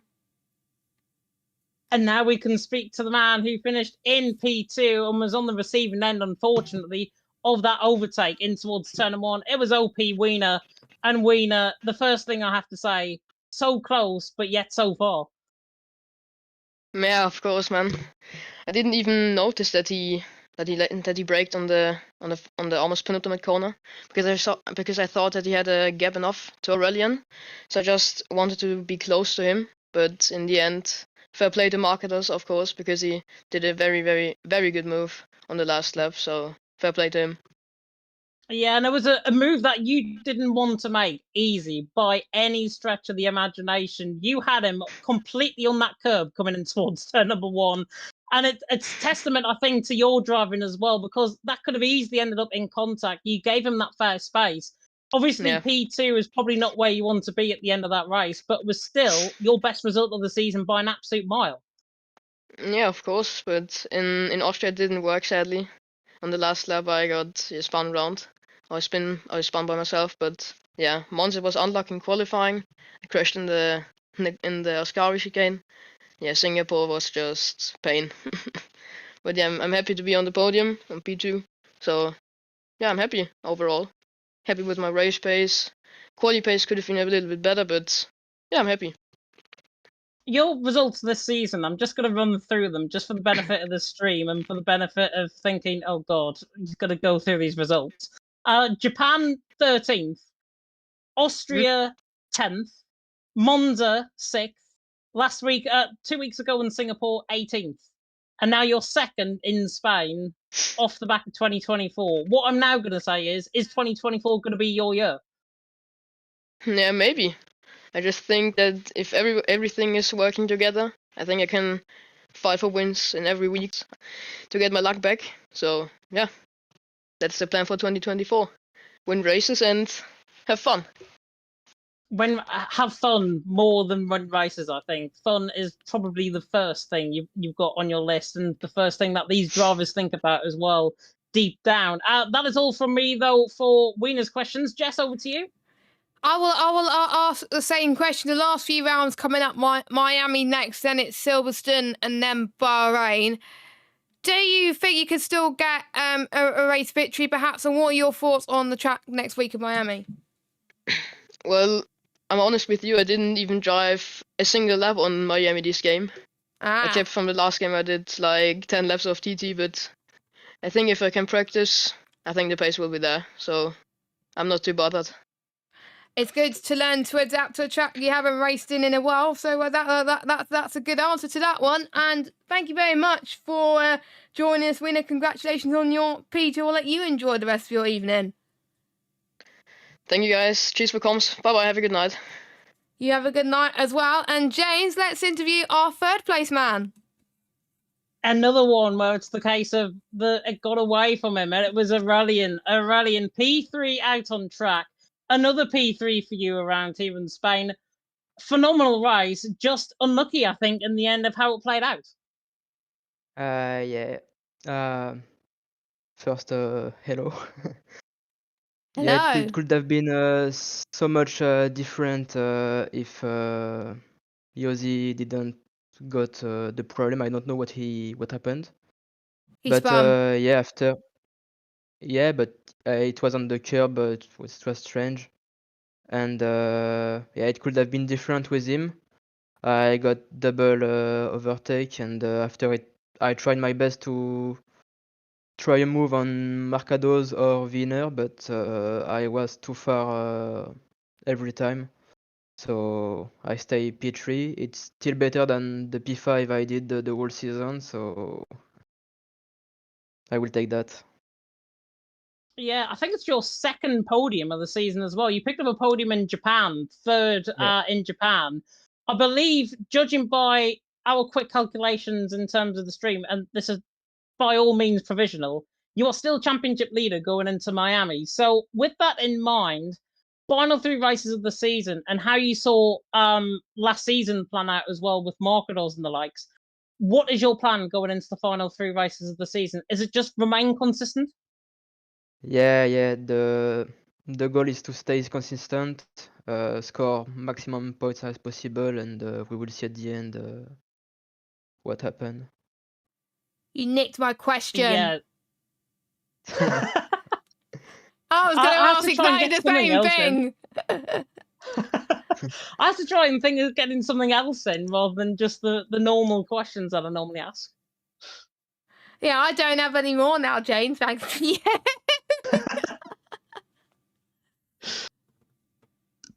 And now we can speak to the man who finished in P2 and was on the receiving end, unfortunately, of that overtake in towards turn 1. It was OP Wiener. And Wiener, the first thing I have to say, so close, but yet so far. Yeah, of course, man. I didn't even notice that he braked on the almost penultimate corner because I thought that he had a gap enough to Aurelian, so I just wanted to be close to him. But in the end, fair play to Marketos, of course, because he did a very, very, very good move on the last lap. So fair play to him. Yeah, and it was a move that you didn't want to make easy by any stretch of the imagination. You had him completely on that curb coming in towards turn number 1. And it's testament, I think, to your driving as well, because that could have easily ended up in contact. You gave him that fair space. Obviously, Yeah. P2 is probably not where you want to be at the end of that race, but was still your best result of the season by an absolute mile. Yeah, of course, but in Austria it didn't work, sadly. On the last lap I got spun around. I spun by myself, but yeah, Monza was unlucky in qualifying. I crashed in the Ascari chicane. Yeah, Singapore was just pain. But yeah, I'm happy to be on the podium on P2. So yeah, I'm happy overall. Happy with my race pace. Quali pace could have been a little bit better, but yeah, I'm happy. Your results this season, I'm just going to run through them just for the benefit of the stream and for the benefit of thinking, oh God, he's going to go through these results. Japan 13th, Austria 10th, Monza 6th, last week, 2 weeks ago in Singapore 18th, and now you're second in Spain off the back of 2024. What I'm now going to say is 2024 going to be your year? Yeah, maybe. I just think that if everything is working together, I think I can fight for wins in every week to get my luck back. So yeah, that's the plan for 2024. Win races and have fun. Have fun more than run races. I think fun is probably the first thing you've got on your list, and the first thing that these drivers think about as well, deep down. That is all from me though for Wiener's questions. Jess, over to you. I'll ask the same question. The last few rounds coming up, Miami next, then it's Silverstone and then Bahrain. Do you think you could still get a race victory perhaps? And what are your thoughts on the track next week in Miami? Well, I'm honest with you, I didn't even drive a single lap on Miami this game. I kept from the last game I did like 10 laps of TT, but I think if I can practice, I think the pace will be there. So I'm not too bothered. It's good to learn to adapt to a track you haven't raced in a while. So that's a good answer to that one. And thank you very much for joining us, Winner. Congratulations on your P2. I'll let you enjoy the rest of your evening. Thank you guys. Cheers for comms. Bye bye. Have a good night. You have a good night as well. And James, let's interview our third place man. Another one where it's the case of it got away from him, and it was a rallying P3 out on track. Another P3 for you around here in Spain. Phenomenal race, just unlucky, I think, in the end of how it played out. Yeah. First, hello. Hello. Yeah, it could have been so much different if Yossi didn't got the problem. I don't know what happened. He spun. Yeah, after. Yeah, but it was on the curb. It was strange, and yeah, it could have been different with him. I got double overtake, and after it, I tried my best to try a move on Marcados or Wiener, but I was too far every time. So I stay P3. It's still better than the P5 I did the whole season, so I will take that. Yeah, I think it's your second podium of the season as well. You picked up a podium in Japan, third in Japan. I believe, judging by our quick calculations in terms of the stream, and this is by all means provisional, you are still championship leader going into Miami. So with that in mind, final 3 races of the season and how you saw last season plan out as well with Marcados and the likes, what is your plan going into the final 3 races of the season? Is it just remain consistent? Yeah. The goal is to stay consistent, score maximum points as possible, and we will see at the end what happened. You nicked my question. Yeah. I was going to ask exactly the same thing. I have to try and think of getting something else in rather than just the normal questions that I normally ask. Yeah, I don't have any more now, James. Thanks. Yeah.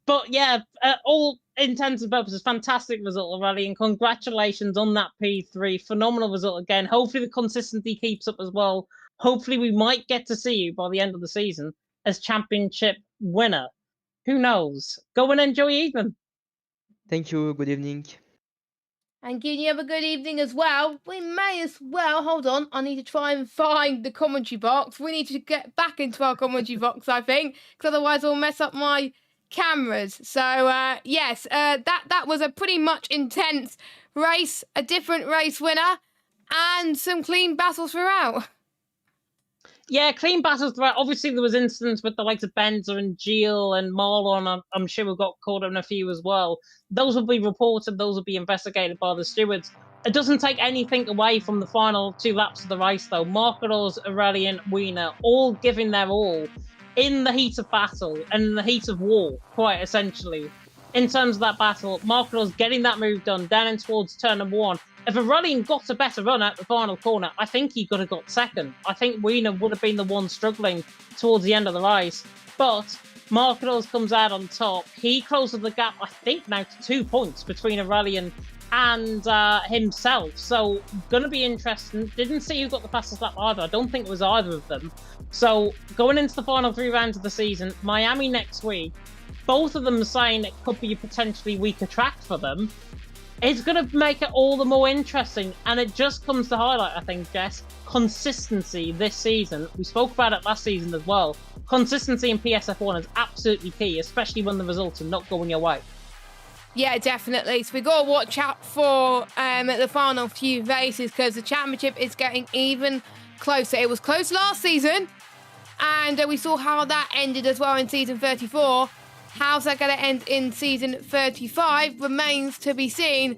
But yeah, all intents and purposes, fantastic result of rally, and congratulations on that P3. Phenomenal result again. Hopefully the consistency keeps up as well. Hopefully we might get to see you by the end of the season as championship winner. Who knows? Go and enjoy your evening. Thank you. Good evening. And can you have a good evening as well? We may as well. Hold on. I need to try and find the commentary box. We need to get back into our commentary box, I think, because otherwise we'll mess up my cameras. So, yes, that was a pretty much intense race, a different race winner, and some clean battles throughout. Yeah, clean battles throughout. Obviously, there was incidents with the likes of Benza and Gilles and Marlon. I'm sure we got caught in a few as well. Those will be reported. Those will be investigated by the stewards. It doesn't take anything away from the final 2 laps of the race, though. Marcados, Aurelian, Wiener, all giving their all in the heat of battle and in the heat of war, quite essentially. In terms of that battle, Marcados getting that move done down in towards turn number 1. If Aurelian got a better run at the final corner, I think he could have got second. I think Wiener would have been the one struggling towards the end of the race. But Marcados comes out on top. He closes the gap, I think, now to 2 points between Aurelian and himself. So, going to be interesting. Didn't see who got the fastest lap either. I don't think it was either of them. So, going into the final 3 rounds of the season, Miami next week, both of them saying it could be a potentially weaker track for them. It's going to make it all the more interesting, and it just comes to highlight, I think, Jess, consistency this season. We spoke about it last season as well. Consistency in PSF1 is absolutely key, especially when the results are not going your way. Yeah, definitely. So we got to watch out for the final few races because the championship is getting even closer. It was close last season, and we saw how that ended as well in season 34. How's that going to end in season 35 remains to be seen.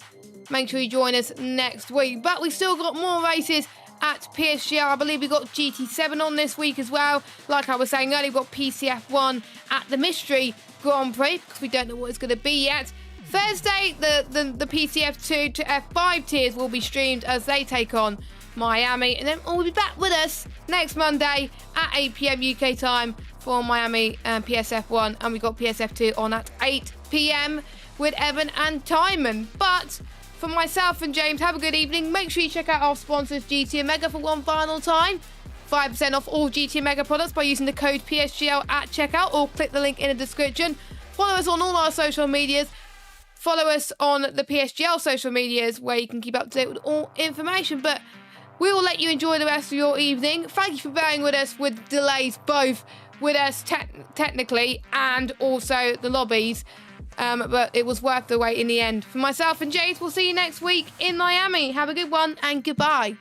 Make sure you join us next week. But we still got more races at PSGL. I believe we've got GT7 on this week as well. Like I was saying earlier, we've got PCF1 at the Mystery Grand Prix because we don't know what it's going to be yet. Thursday, the PCF2 to F5 tiers will be streamed as they take on Miami. And then we'll be back with us next Monday at 8 p.m. UK time for Miami and PSF1. And we've got PSF2 on at 8 p.m. with Evan and Timon. But for myself and James, have a good evening. Make sure you check out our sponsors, GT Omega, for one final time. 5% off all GT Omega products by using the code PSGL at checkout or click the link in the description. Follow us on all our social medias. Follow us on the PSGL social medias where you can keep up to date with all information. But we will let you enjoy the rest of your evening. Thank you for bearing with us with delays, both with us technically and also the lobbies. But it was worth the wait in the end. For myself and James, we'll see you next week in Miami. Have a good one and goodbye.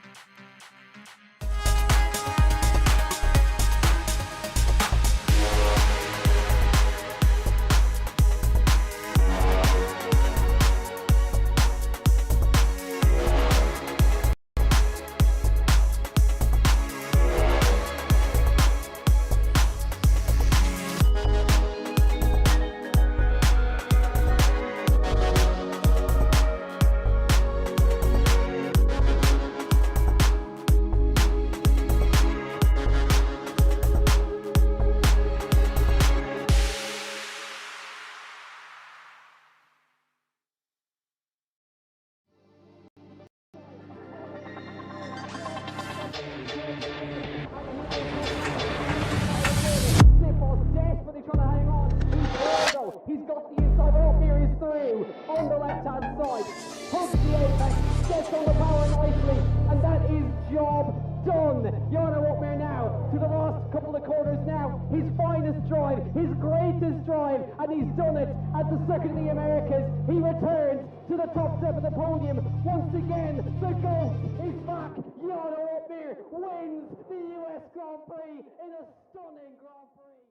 He's got the inside off, here he's through, on the left-hand side, hooks the apex, gets on the power nicely, and that is job done. Jarno Opmeer now, to the last couple of corners now, his finest drive, his greatest drive, and he's done it at the Circuit of the Americas. He returns to the top step of the podium. Once again, the GOAT is back. Jarno Opmeer wins the US Grand Prix in a stunning Grand Prix.